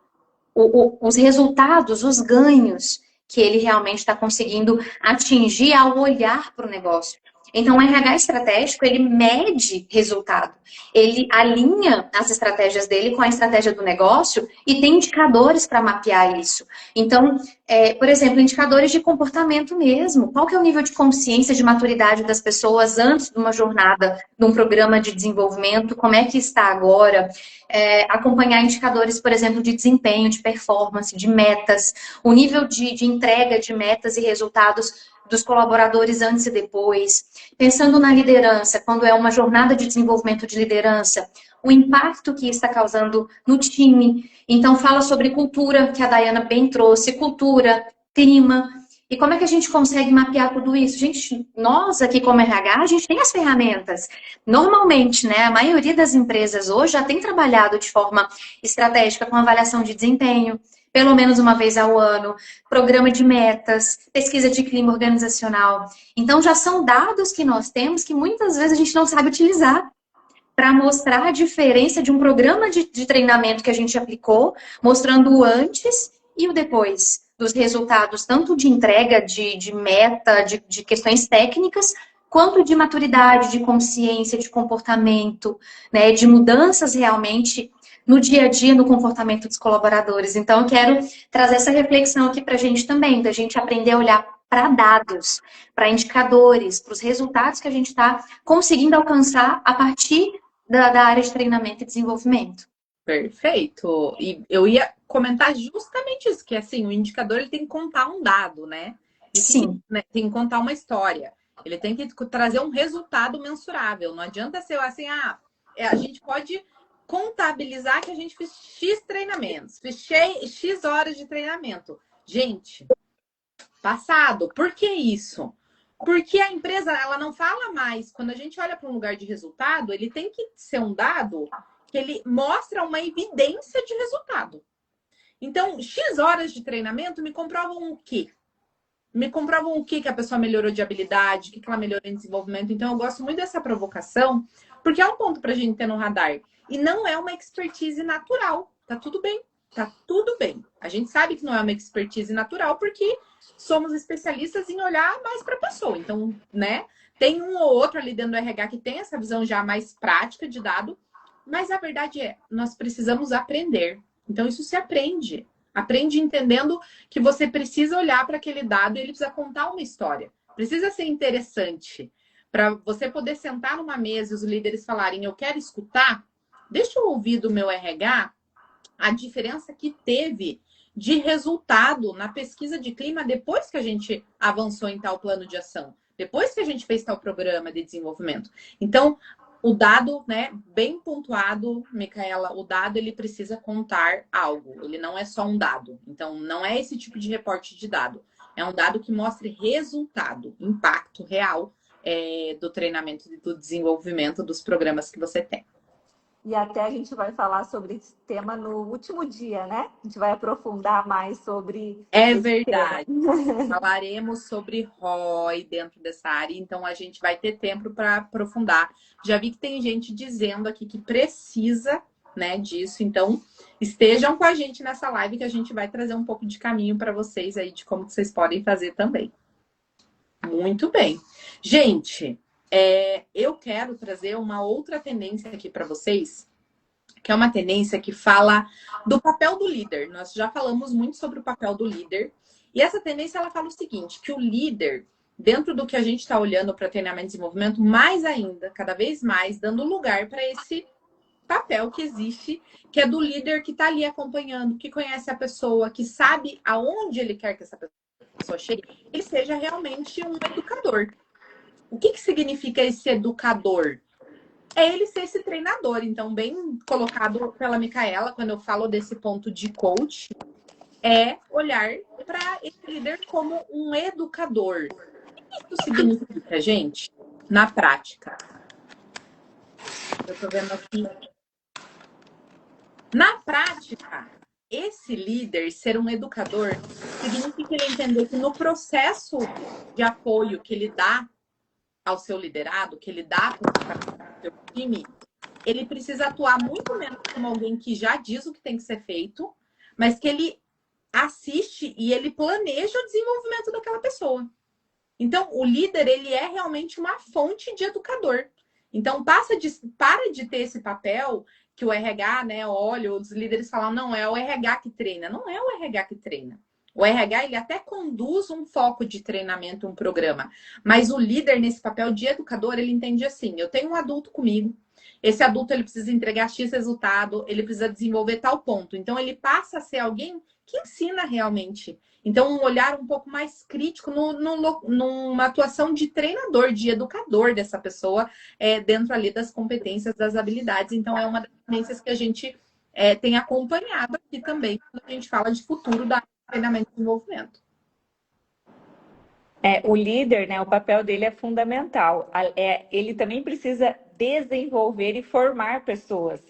Os resultados, os ganhos que ele realmente está conseguindo atingir ao olhar para o negócio. Então, o RH estratégico, ele mede resultado. Ele alinha as estratégias dele com a estratégia do negócio e tem indicadores para mapear isso. Então, por exemplo, indicadores de comportamento mesmo. Qual que é o nível de consciência, de maturidade das pessoas antes de uma jornada, de um programa de desenvolvimento? Como é que está agora? Acompanhar indicadores, por exemplo, de desempenho, de performance, de metas, o nível de entrega de metas e resultados dos colaboradores antes e depois. Pensando na liderança, quando é uma jornada de desenvolvimento de liderança, o impacto que está causando no time. Então, fala sobre cultura, que a Dayana bem trouxe, cultura, clima. E como é que a gente consegue mapear tudo isso? Gente, nós aqui como RH, a gente tem as ferramentas. Normalmente, né, a maioria das empresas hoje já tem trabalhado de forma estratégica com avaliação de desempenho, pelo menos uma vez ao ano, programa de metas, pesquisa de clima organizacional. Então, já são dados que nós temos que muitas vezes a gente não sabe utilizar para mostrar a diferença de um programa de treinamento que a gente aplicou, mostrando o antes e o depois dos resultados, tanto de entrega, de meta, de questões técnicas, quanto de maturidade, de consciência, de comportamento, né, de mudanças realmente no dia a dia, no comportamento dos colaboradores. Então, eu quero trazer essa reflexão aqui para a gente também, da gente aprender a olhar para dados, para indicadores, para os resultados que a gente está conseguindo alcançar a partir da área de treinamento e desenvolvimento. Perfeito. E eu ia comentar justamente isso, que assim, o indicador ele tem que contar um dado, né? E o Sim. né? Tem que contar uma história. Ele tem que trazer um resultado mensurável. Não adianta ser assim, a gente pode contabilizar que a gente fez X treinamentos, fiz X horas de treinamento. Gente, passado. Por que isso? Porque a empresa ela não fala mais. Quando a gente olha para um lugar de resultado, ele tem que ser um dado que ele mostra uma evidência de resultado. Então, X horas de treinamento me comprovam o quê? Me comprovam o quê? Que a pessoa melhorou de habilidade, o que ela melhorou em desenvolvimento. Então, eu gosto muito dessa provocação, porque é um ponto para a gente ter no radar. E não é uma expertise natural. Tá tudo bem. Tá tudo bem. A gente sabe que não é uma expertise natural, porque somos especialistas em olhar mais para a pessoa. Então, né? Tem um ou outro ali dentro do RH que tem essa visão já mais prática de dado, mas a verdade é, nós precisamos aprender. Então, isso se aprende. Aprende entendendo que você precisa olhar para aquele dado e ele precisa contar uma história. Precisa ser interessante. Para você poder sentar numa mesa e os líderes falarem, eu quero escutar, deixa eu ouvir do meu RH a diferença que teve de resultado na pesquisa de clima depois que a gente avançou em tal plano de ação, depois que a gente fez tal programa de desenvolvimento. Então, o dado, né, bem pontuado, Micaela, o dado ele precisa contar algo, ele não é só um dado. Então, não é esse tipo de reporte de dado. É um dado que mostre resultado, impacto real do treinamento e do desenvolvimento dos programas que você tem. E até a gente vai falar sobre esse tema no último dia, né? A gente vai aprofundar mais sobre esse verdade. tema. Falaremos sobre ROI dentro dessa área, então a gente vai ter tempo para aprofundar. Já vi que tem gente dizendo aqui que precisa, né, disso, então estejam com a gente nessa live que a gente vai trazer um pouco de caminho para vocês aí de como vocês podem fazer também. Muito bem. Gente, eu quero trazer uma outra tendência aqui para vocês, que é uma tendência que fala do papel do líder. Nós já falamos muito sobre o papel do líder. E essa tendência, ela fala o seguinte, que o líder, dentro do que a gente está olhando para treinamento e desenvolvimento, mais ainda, cada vez mais, dando lugar para esse papel que existe, que é do líder que está ali acompanhando, que conhece a pessoa, que sabe aonde ele quer que essa pessoa chegue, ele seja realmente um educador. O que significa esse educador? É ele ser esse treinador. Então, bem colocado pela Micaela, quando eu falo desse ponto de coach, é olhar para esse líder como um educador. O que isso significa, gente? Na prática. Eu tô vendo aqui. Na prática, esse líder ser um educador significa ele entender que no processo de apoio que ele dá ao seu liderado, que ele dá para o seu time, ele precisa atuar muito menos como alguém que já diz o que tem que ser feito, mas que ele assiste e ele planeja o desenvolvimento daquela pessoa. Então, o líder, ele é realmente uma fonte de educador. Então, para de ter esse papel que o RH, né, olha, os líderes falam, não, é o RH que treina. Não é o RH que treina. O RH, ele até conduz um foco de treinamento, um programa. Mas o líder, nesse papel de educador, ele entende assim, eu tenho um adulto comigo, esse adulto, ele precisa entregar X resultado, ele precisa desenvolver tal ponto. Então, ele passa a ser alguém que ensina realmente. Então, um olhar um pouco mais crítico numa atuação de treinador, de educador dessa pessoa, dentro ali das competências, das habilidades. Então, é uma das tendências que a gente tem acompanhado aqui também, quando a gente fala de futuro da treinamento e desenvolvimento. O líder, né, o papel dele é fundamental. Ele também precisa desenvolver e formar pessoas,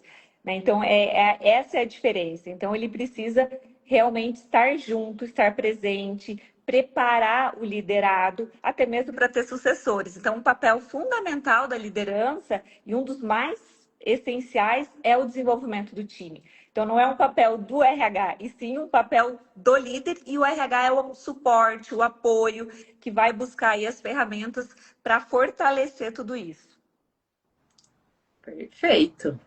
né? Então, essa é a diferença. Então, ele precisa realmente estar junto, estar presente, preparar o liderado, até mesmo para ter sucessores. Então, um papel fundamental da liderança e um dos mais essenciais é o desenvolvimento do time. Então, não é um papel do RH, e sim um papel do líder, e o RH é o suporte, o apoio, que vai buscar aí as ferramentas para fortalecer tudo isso. Perfeito.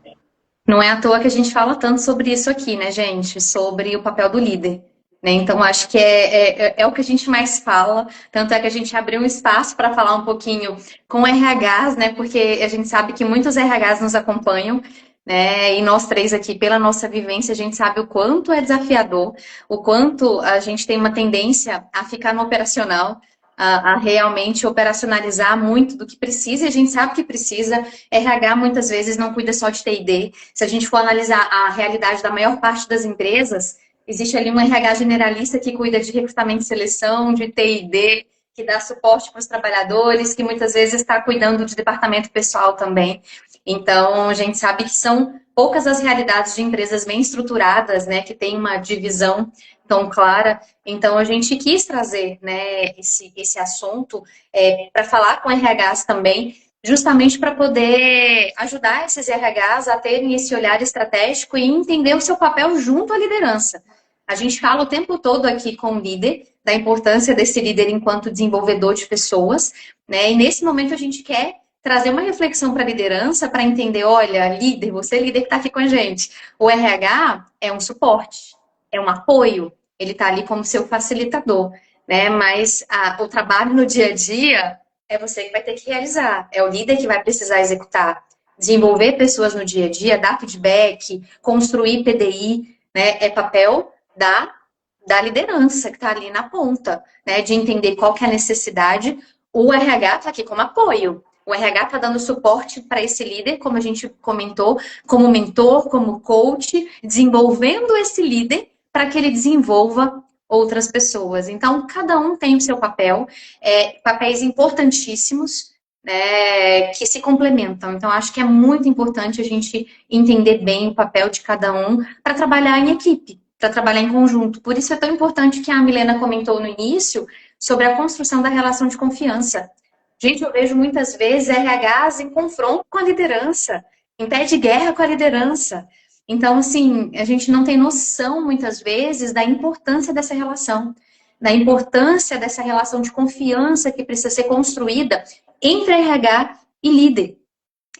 Não é à toa que a gente fala tanto sobre isso aqui, né, gente? Sobre o papel do líder. Né? Então, acho que é o que a gente mais fala. Tanto é que a gente abriu um espaço para falar um pouquinho com RHs, né? Porque a gente sabe que muitos RHs nos acompanham. Né? E nós três aqui, pela nossa vivência, a gente sabe o quanto é desafiador, o quanto a gente tem uma tendência a ficar no operacional, a realmente operacionalizar muito do que precisa, e a gente sabe que precisa. RH muitas vezes não cuida só de T&D. Se a gente for analisar a realidade da maior parte das empresas, existe ali um RH generalista que cuida de recrutamento e seleção, de T&D, que dá suporte para os trabalhadores, que muitas vezes está cuidando de departamento pessoal também. Então, a gente sabe que são poucas as realidades de empresas bem estruturadas, né, que tem uma divisão tão clara. Então, a gente quis trazer, né, esse assunto para falar com RHs também, justamente para poder ajudar esses RHs a terem esse olhar estratégico e entender o seu papel junto à liderança. A gente fala o tempo todo aqui com o líder, da importância desse líder enquanto desenvolvedor de pessoas, né? E nesse momento a gente quer trazer uma reflexão para a liderança, para entender, olha, líder, você é líder que está aqui com a gente. O RH é um suporte, é um apoio, ele está ali como seu facilitador, né? Mas o trabalho no dia a dia é você que vai ter que realizar, é o líder que vai precisar executar, desenvolver pessoas no dia a dia, dar feedback, construir PDI, né? É papel da liderança que está ali na ponta, né? De entender qual que é a necessidade. O RH está aqui como apoio. O RH está dando suporte para esse líder, como a gente comentou, como mentor, como coach, desenvolvendo esse líder para que ele desenvolva outras pessoas. Então, cada um tem o seu papel, papéis importantíssimos, né, que se complementam. Então, acho que é muito importante a gente entender bem o papel de cada um para trabalhar em equipe, para trabalhar em conjunto. Por isso é tão importante que a Milena comentou no início sobre a construção da relação de confiança. Gente, eu vejo muitas vezes RHs em confronto com a liderança, em pé de guerra com a liderança. Então, assim, a gente não tem noção, muitas vezes, da importância dessa relação, da importância dessa relação de confiança que precisa ser construída entre RH e líder.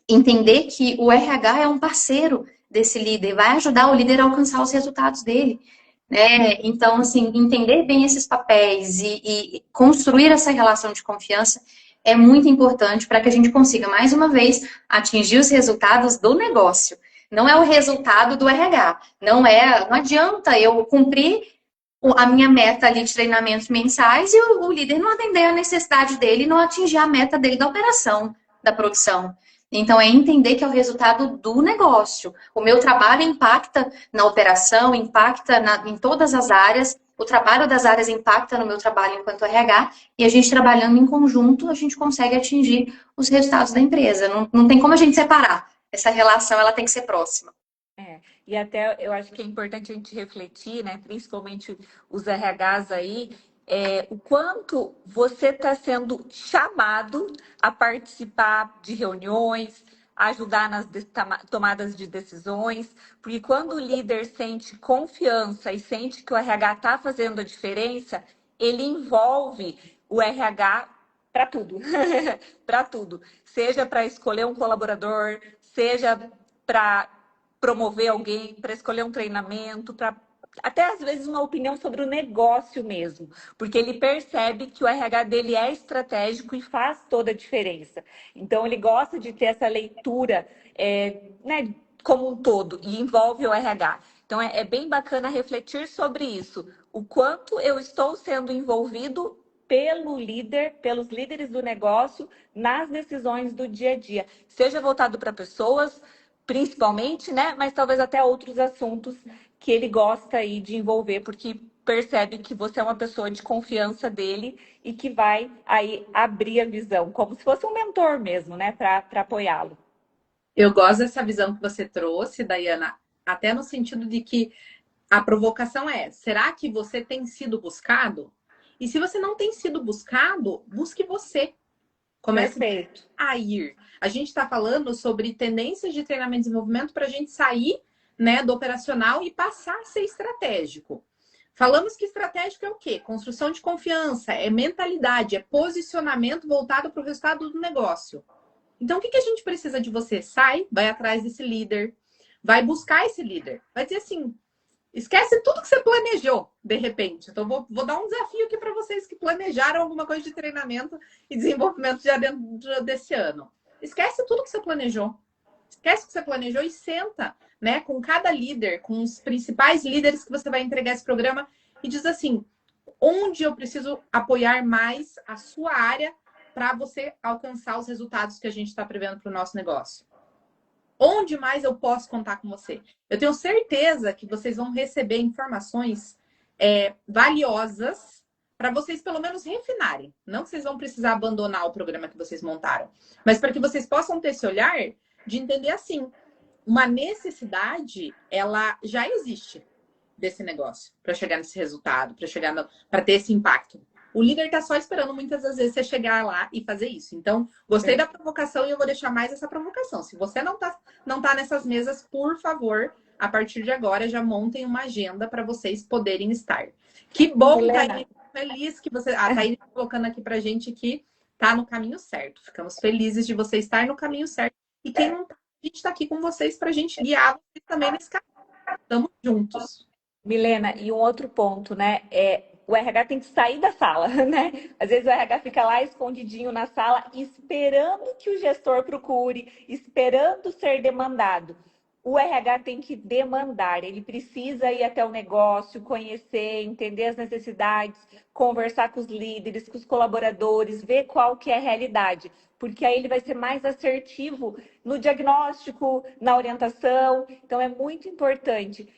Entender que o RH é um parceiro desse líder, vai ajudar o líder a alcançar os resultados dele. Né? Então, assim, entender bem esses papéis e construir essa relação de confiança é muito importante para que a gente consiga, mais uma vez, atingir os resultados do negócio. Não é o resultado do RH. Não adianta eu cumprir a minha meta ali de treinamentos mensais e o líder não atender a necessidade dele e não atingir a meta dele da operação, da produção. Então, é entender que é o resultado do negócio. O meu trabalho impacta na operação, impacta em todas as áreas. O trabalho das áreas impacta no meu trabalho enquanto RH. E a gente trabalhando em conjunto, a gente consegue atingir os resultados da empresa. Não tem como a gente separar. Essa relação, ela tem que ser próxima. né? E até eu acho que é importante a gente refletir, né? Principalmente os RHs aí, o quanto você está sendo chamado a participar de reuniões, ajudar nas tomadas de decisões, porque quando o líder sente confiança e sente que o RH está fazendo a diferença, ele envolve o RH para tudo, para tudo, seja para escolher um colaborador, seja para promover alguém, para escolher um treinamento, para até às vezes uma opinião sobre o negócio mesmo, porque ele percebe que o RH dele é estratégico e faz toda a diferença. Então ele gosta de ter essa leitura, né, como um todo e envolve o RH. Então é bem bacana refletir sobre isso, o quanto eu estou sendo envolvido pelo líder, pelos líderes do negócio nas decisões do dia a dia, seja voltado para pessoas, principalmente, né? Mas talvez até outros assuntos que ele gosta aí de envolver, porque percebe que você é uma pessoa de confiança dele e que vai aí abrir a visão, como se fosse um mentor mesmo, né? Para apoiá-lo. Eu gosto dessa visão que você trouxe, Dayana, até no sentido de que a provocação é: será que você tem sido buscado? E se você não tem sido buscado, busque você. Comece Perfeito. a ir. A gente está falando sobre tendências de treinamento e desenvolvimento para a gente sair, né, do operacional e passar a ser estratégico. Falamos que estratégico é o quê? Construção de confiança, é mentalidade, é posicionamento voltado para o resultado do negócio. Então, o que a gente precisa de você? Sai, vai atrás desse líder, vai buscar esse líder. Vai dizer assim: esquece tudo que você planejou, de repente. Então, vou dar um desafio aqui para vocês que planejaram alguma coisa de treinamento e desenvolvimento já dentro desse ano. Esquece tudo que você planejou. Esquece o que você planejou e senta, né, com cada líder, com os principais líderes que você vai entregar esse programa e diz assim: onde eu preciso apoiar mais a sua área para você alcançar os resultados que a gente está prevendo para o nosso negócio? Onde mais eu posso contar com você? Eu tenho certeza que vocês vão receber informações valiosas para vocês pelo menos refinarem. Não que vocês vão precisar abandonar o programa que vocês montaram, mas para que vocês possam ter esse olhar de entender assim: uma necessidade, ela já existe desse negócio para chegar nesse resultado, para ter esse impacto. O líder está só esperando muitas das vezes você chegar lá e fazer isso. Então, gostei da provocação e eu vou deixar mais essa provocação. Se você não tá nessas mesas, por favor, a partir de agora, já montem uma agenda para vocês poderem estar. Que bom, Thaís. Feliz que você... A Thaís colocando aqui pra gente que tá no caminho certo. Ficamos felizes de você estar no caminho certo. E quem não tá, a gente tá aqui com vocês pra gente guiar vocês também nesse caminho. Estamos juntos. Milena, e um outro ponto, né? O RH tem que sair da sala, né? Às vezes o RH fica lá escondidinho na sala, esperando que o gestor procure, esperando ser demandado. O RH tem que demandar, ele precisa ir até o negócio, conhecer, entender as necessidades, conversar com os líderes, com os colaboradores, ver qual que é a realidade, porque aí ele vai ser mais assertivo no diagnóstico, na orientação. Então é muito importante.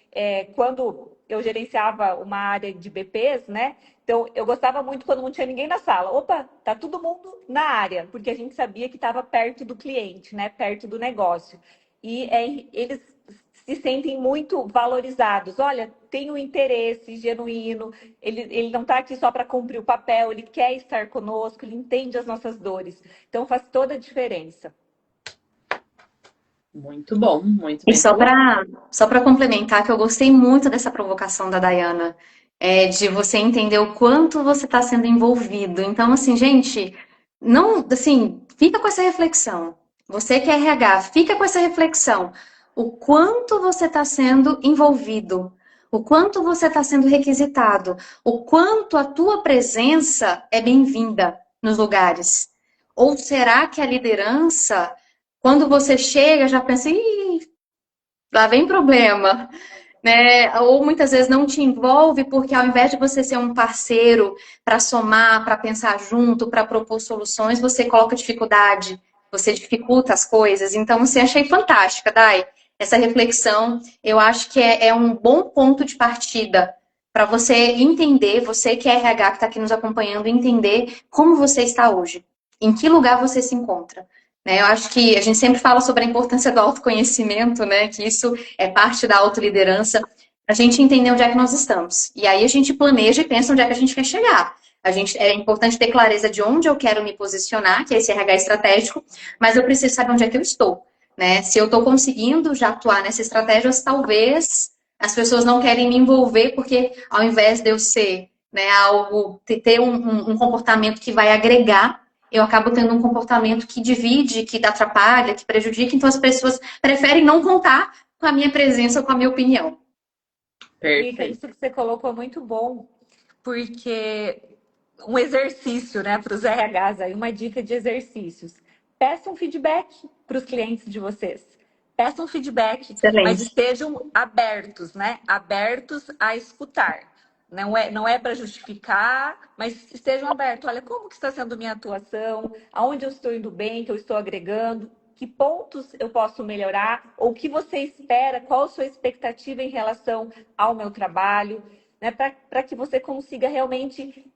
Quando eu gerenciava uma área de BPs, né? Então eu gostava muito quando não tinha ninguém na sala. Opa, tá todo mundo na área, porque a gente sabia que estava perto do cliente, né? Perto do negócio. E eles se sentem muito valorizados. Olha, tem um interesse genuíno, ele não está aqui só para cumprir o papel, ele quer estar conosco, ele entende as nossas dores. Então faz toda a diferença. Muito bom, muito bem. E só para complementar, que eu gostei muito dessa provocação da Dayana, de você entender o quanto você está sendo envolvido. Então, assim, gente, não, assim, fica com essa reflexão. Você que é RH, fica com essa reflexão. O quanto você está sendo envolvido, o quanto você está sendo requisitado, o quanto a tua presença é bem-vinda nos lugares. Ou será que a liderança, quando você chega, já pensa: ih, lá vem problema, né? Ou muitas vezes não te envolve porque ao invés de você ser um parceiro para somar, para pensar junto, para propor soluções, você coloca dificuldade, você dificulta as coisas. Então, você achei fantástica, Dai, essa reflexão. Eu acho que é um bom ponto de partida para você entender, você que é RH que está aqui nos acompanhando, entender como você está hoje, em que lugar você se encontra. né? Eu acho que a gente sempre fala sobre a importância do autoconhecimento, né? Que isso é parte da autoliderança, a gente entender onde é que nós estamos. E aí a gente planeja e pensa onde é que a gente quer chegar. É importante ter clareza de onde eu quero me posicionar, que é esse RH estratégico, mas eu preciso saber onde é que eu estou, né? Se eu estou conseguindo já atuar nessa estratégia, talvez as pessoas não querem me envolver, porque ao invés de eu ser, né, algo, ter um comportamento que vai agregar, eu acabo tendo um comportamento que divide, que atrapalha, que prejudica, então as pessoas preferem não contar com a minha presença ou com a minha opinião. Mica, Perfeito. isso que você colocou é muito bom, porque um exercício, né, para os RHs aí, uma dica de exercícios. Peçam feedback para os clientes de vocês. Peçam feedback, mas Excelente. estejam abertos, né? Abertos a escutar. Não é para justificar, mas estejam abertos. Olha, como que está sendo minha atuação? Aonde eu estou indo bem, que eu estou agregando? Que pontos eu posso melhorar? Ou o que você espera? Qual a sua expectativa em relação ao meu trabalho? Né, para que você consiga realmente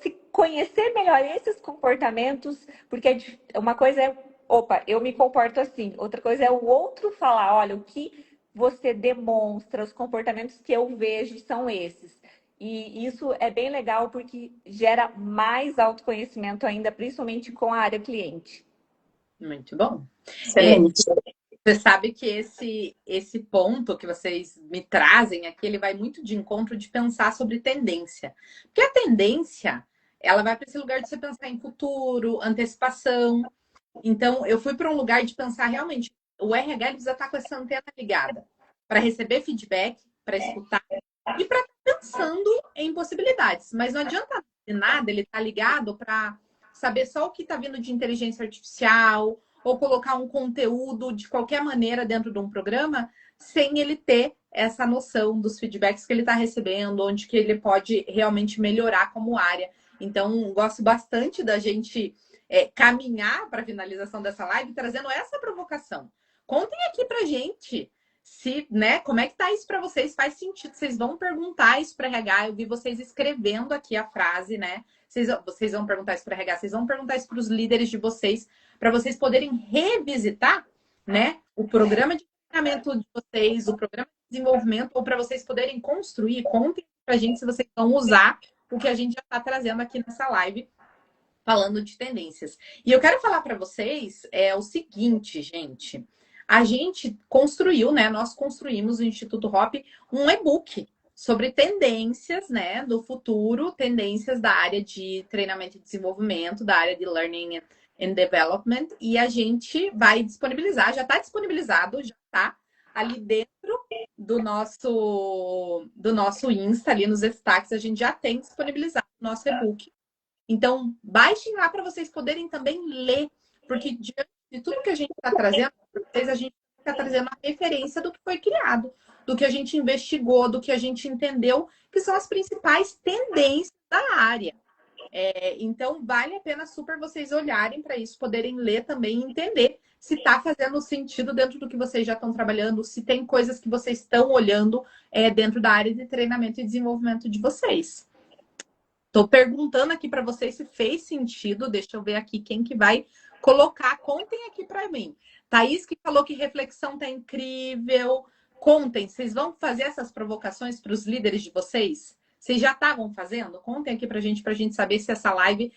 se conhecer melhor esses comportamentos, porque uma coisa é, opa, eu me comporto assim, outra coisa é o outro falar, olha, o que você demonstra, os comportamentos que eu vejo são esses. E isso é bem legal porque gera mais autoconhecimento ainda, principalmente com a área cliente. Muito bom. É, Excelente. você sabe que esse ponto que vocês me trazem aqui, ele vai muito de encontro de pensar sobre tendência. Porque a tendência, ela vai para esse lugar de você pensar em futuro, antecipação. Então, eu fui para um lugar de pensar realmente, o RH precisa estar com essa antena ligada para receber feedback, para escutar e para estar pensando em possibilidades. Mas não adianta de nada ele estar ligado para saber só o que está vindo de inteligência artificial ou colocar um conteúdo de qualquer maneira dentro de um programa sem ele ter essa noção dos feedbacks que ele está recebendo, onde que ele pode realmente melhorar como área. Então, gosto bastante da gente caminhar para a finalização dessa live trazendo essa provocação. Contem aqui para gente se, né, como é que tá isso para vocês? Faz sentido? Vocês vão perguntar isso para RH? Eu vi vocês escrevendo aqui a frase, né? Vocês vão perguntar isso para RH, vocês vão perguntar isso para os líderes de vocês, para vocês poderem revisitar, né, o programa de treinamento de vocês, o programa de desenvolvimento, ou para vocês poderem construir. Contem para a gente se vocês vão usar o que a gente já está trazendo aqui nessa live falando de tendências. E eu quero falar para vocês o seguinte, gente. A gente construiu, né? Nós construímos o Instituto Hop um e-book sobre tendências, né, do futuro, tendências da área de treinamento e desenvolvimento, da área de learning and development, e a gente vai disponibilizar, já está disponibilizado, já está ali dentro do nosso Insta, ali nos destaques, a gente já tem disponibilizado o nosso e-book. Então, baixem lá para vocês poderem também ler, porque diante de tudo que a gente está trazendo para vocês, a gente está trazendo a referência do que foi criado, do que a gente investigou, do que a gente entendeu, que são as principais tendências da área. Então, vale a pena super vocês olharem para isso, poderem ler também e entender se está fazendo sentido dentro do que vocês já estão trabalhando, se tem coisas que vocês estão olhando dentro da área de treinamento e desenvolvimento de vocês. Tô perguntando aqui para vocês se fez sentido. Deixa eu ver aqui quem que vai colocar. Contem aqui para mim. Thaís que falou que reflexão tá incrível. Contem, vocês vão fazer essas provocações para os líderes de vocês? Vocês já estavam fazendo? Contem aqui para gente saber se essa live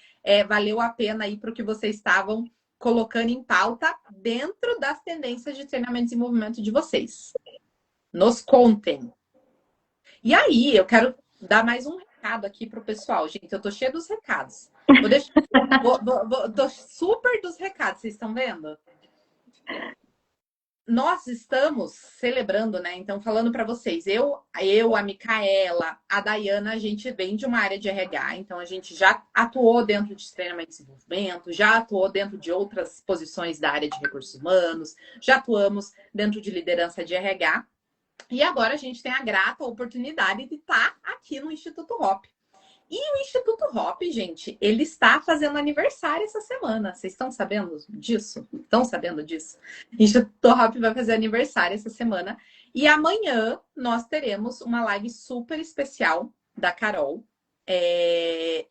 valeu a pena aí para o que vocês estavam colocando em pauta dentro das tendências de treinamento e desenvolvimento de vocês. Nos contem. E aí, eu quero dar mais um recado aqui pro pessoal. Gente, eu tô cheia dos recados. Tô super dos recados, vocês estão vendo? Nós estamos celebrando, né? Então, falando para vocês, a Micaela, a Dayana, a gente vem de uma área de RH, então a gente já atuou dentro de treinamento e desenvolvimento, já atuou dentro de outras posições da área de recursos humanos, já atuamos dentro de liderança de RH. E agora a gente tem a grata oportunidade de estar aqui no Instituto Hop. E o Instituto Hop, gente, ele está fazendo aniversário essa semana. Vocês estão sabendo disso? Estão sabendo disso? O Instituto Hop vai fazer aniversário essa semana. E amanhã nós teremos uma live super especial da Carol.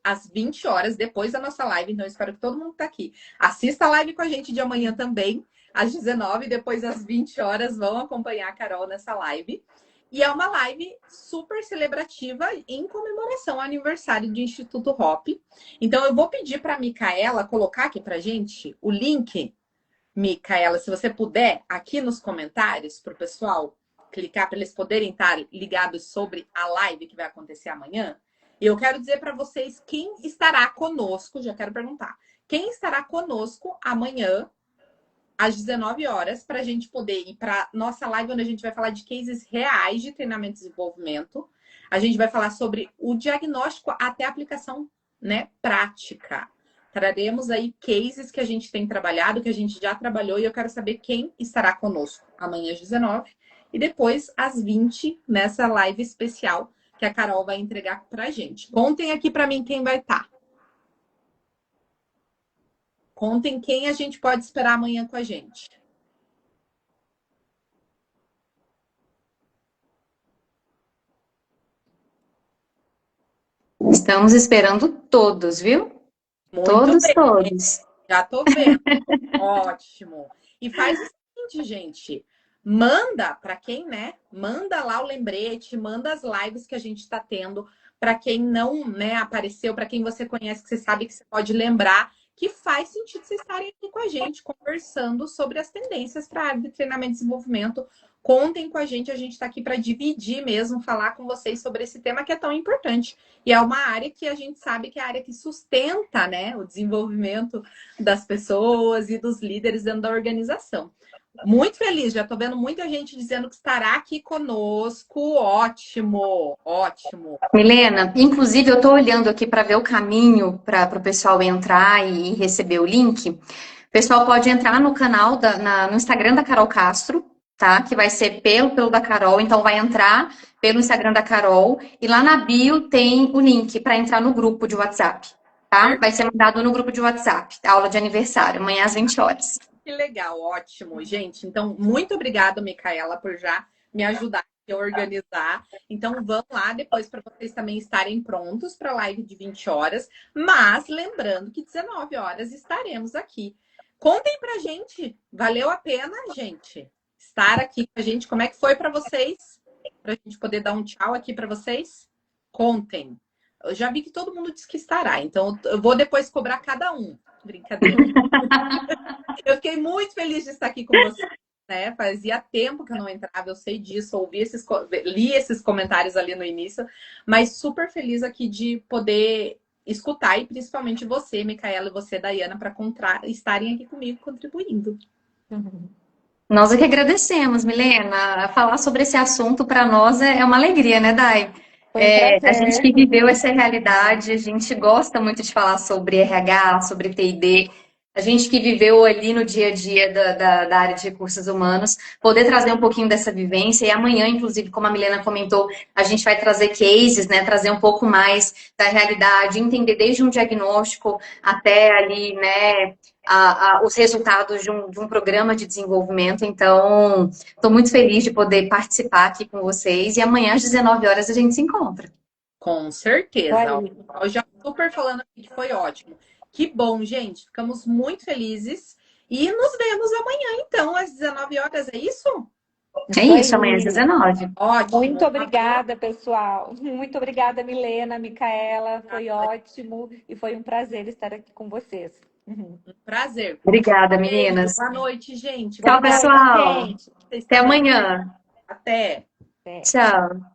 às 20 horas, depois da nossa live. Então, espero que todo mundo que tá aqui assista a live com a gente de amanhã também, às 19, depois às 20 horas, vão acompanhar a Carol nessa live. E é uma live super celebrativa em comemoração ao aniversário do Instituto Hop. Então, eu vou pedir para a Micaela colocar aqui para gente o link. Micaela, se você puder, aqui nos comentários, para o pessoal clicar, para eles poderem estar ligados sobre a live que vai acontecer amanhã. E eu quero dizer para vocês quem estará conosco, já quero perguntar, quem estará conosco amanhã, às 19 horas, para a gente poder ir para nossa live, onde a gente vai falar de cases reais de treinamento e desenvolvimento. A gente vai falar sobre o diagnóstico até a aplicação, né, prática. Traremos aí cases que a gente tem trabalhado, que a gente já trabalhou, e eu quero saber quem estará conosco amanhã às 19 e depois às 20, nessa live especial que a Carol vai entregar pra gente. Contem aqui para mim quem vai estar. Contem quem a gente pode esperar amanhã com a gente. Estamos esperando todos, viu? Muito Todos, bem. todos. Já tô vendo. Ótimo. E faz o seguinte, gente. Manda para quem, né? Manda lá o lembrete, manda as lives que a gente está tendo para quem não, né, apareceu, para quem você conhece, que você sabe que você pode lembrar, que faz sentido vocês estarem aqui com a gente, conversando sobre as tendências para a área de treinamento e desenvolvimento. Contem com a gente está aqui para dividir mesmo, falar com vocês sobre esse tema que é tão importante. E é uma área que a gente sabe que é a área que sustenta, né, o desenvolvimento das pessoas e dos líderes dentro da organização. Muito feliz, já estou vendo muita gente dizendo que estará aqui conosco. Ótimo, ótimo. Milena, inclusive eu estou olhando aqui para ver o caminho para o pessoal entrar e receber o link. O pessoal pode entrar no canal, no Instagram da Carol Castro, tá? Que vai ser pelo da Carol, então vai entrar pelo Instagram da Carol e lá na bio tem o link para entrar no grupo de WhatsApp, tá? Vai ser mandado no grupo de WhatsApp, aula de aniversário, amanhã às 20 horas. Que legal, ótimo, gente. Então, muito obrigada, Micaela, por já me ajudar a organizar. Então, vão lá depois para vocês também estarem prontos para a live de 20 horas. Mas, lembrando que 19 horas estaremos aqui. Contem pra gente, valeu a pena, gente, estar aqui com a gente. Como é que foi para vocês? Para a gente poder dar um tchau aqui para vocês? Contem. Eu já vi que todo mundo disse que estará, então eu vou depois cobrar cada um. Brincadeira. Eu fiquei muito feliz de estar aqui com você, né? Fazia tempo que eu não entrava, eu sei disso, li esses comentários ali no início, mas super feliz aqui de poder escutar, e principalmente você, Micaela, e você, Daiana, para estarem aqui comigo contribuindo. Nós é que agradecemos, Milena. Falar sobre esse assunto para nós é uma alegria, né, Dai? A gente que viveu essa realidade, a gente gosta muito de falar sobre RH, sobre T&D. A gente que viveu ali no dia a dia da área de recursos humanos, poder trazer um pouquinho dessa vivência. E amanhã, inclusive, como a Milena comentou, a gente vai trazer cases, né? Trazer um pouco mais da realidade, entender desde um diagnóstico até ali, né? Os resultados de um programa de desenvolvimento. Então, estou muito feliz de poder participar aqui com vocês. E amanhã, às 19 horas, a gente se encontra. Com certeza. Eu já super falando aqui que foi ótimo. Que bom, gente. Ficamos muito felizes. E nos vemos amanhã, então, às 19 horas. É isso? É isso, amanhã às 19. Ótimo. Muito obrigada, pessoal. Muito obrigada, Milena, Micaela. Foi ótimo e foi um prazer estar aqui com vocês. Um prazer. Obrigada, meninas. Boa noite, gente. Tchau, pessoal. Gente. Até amanhã. Até. Tchau.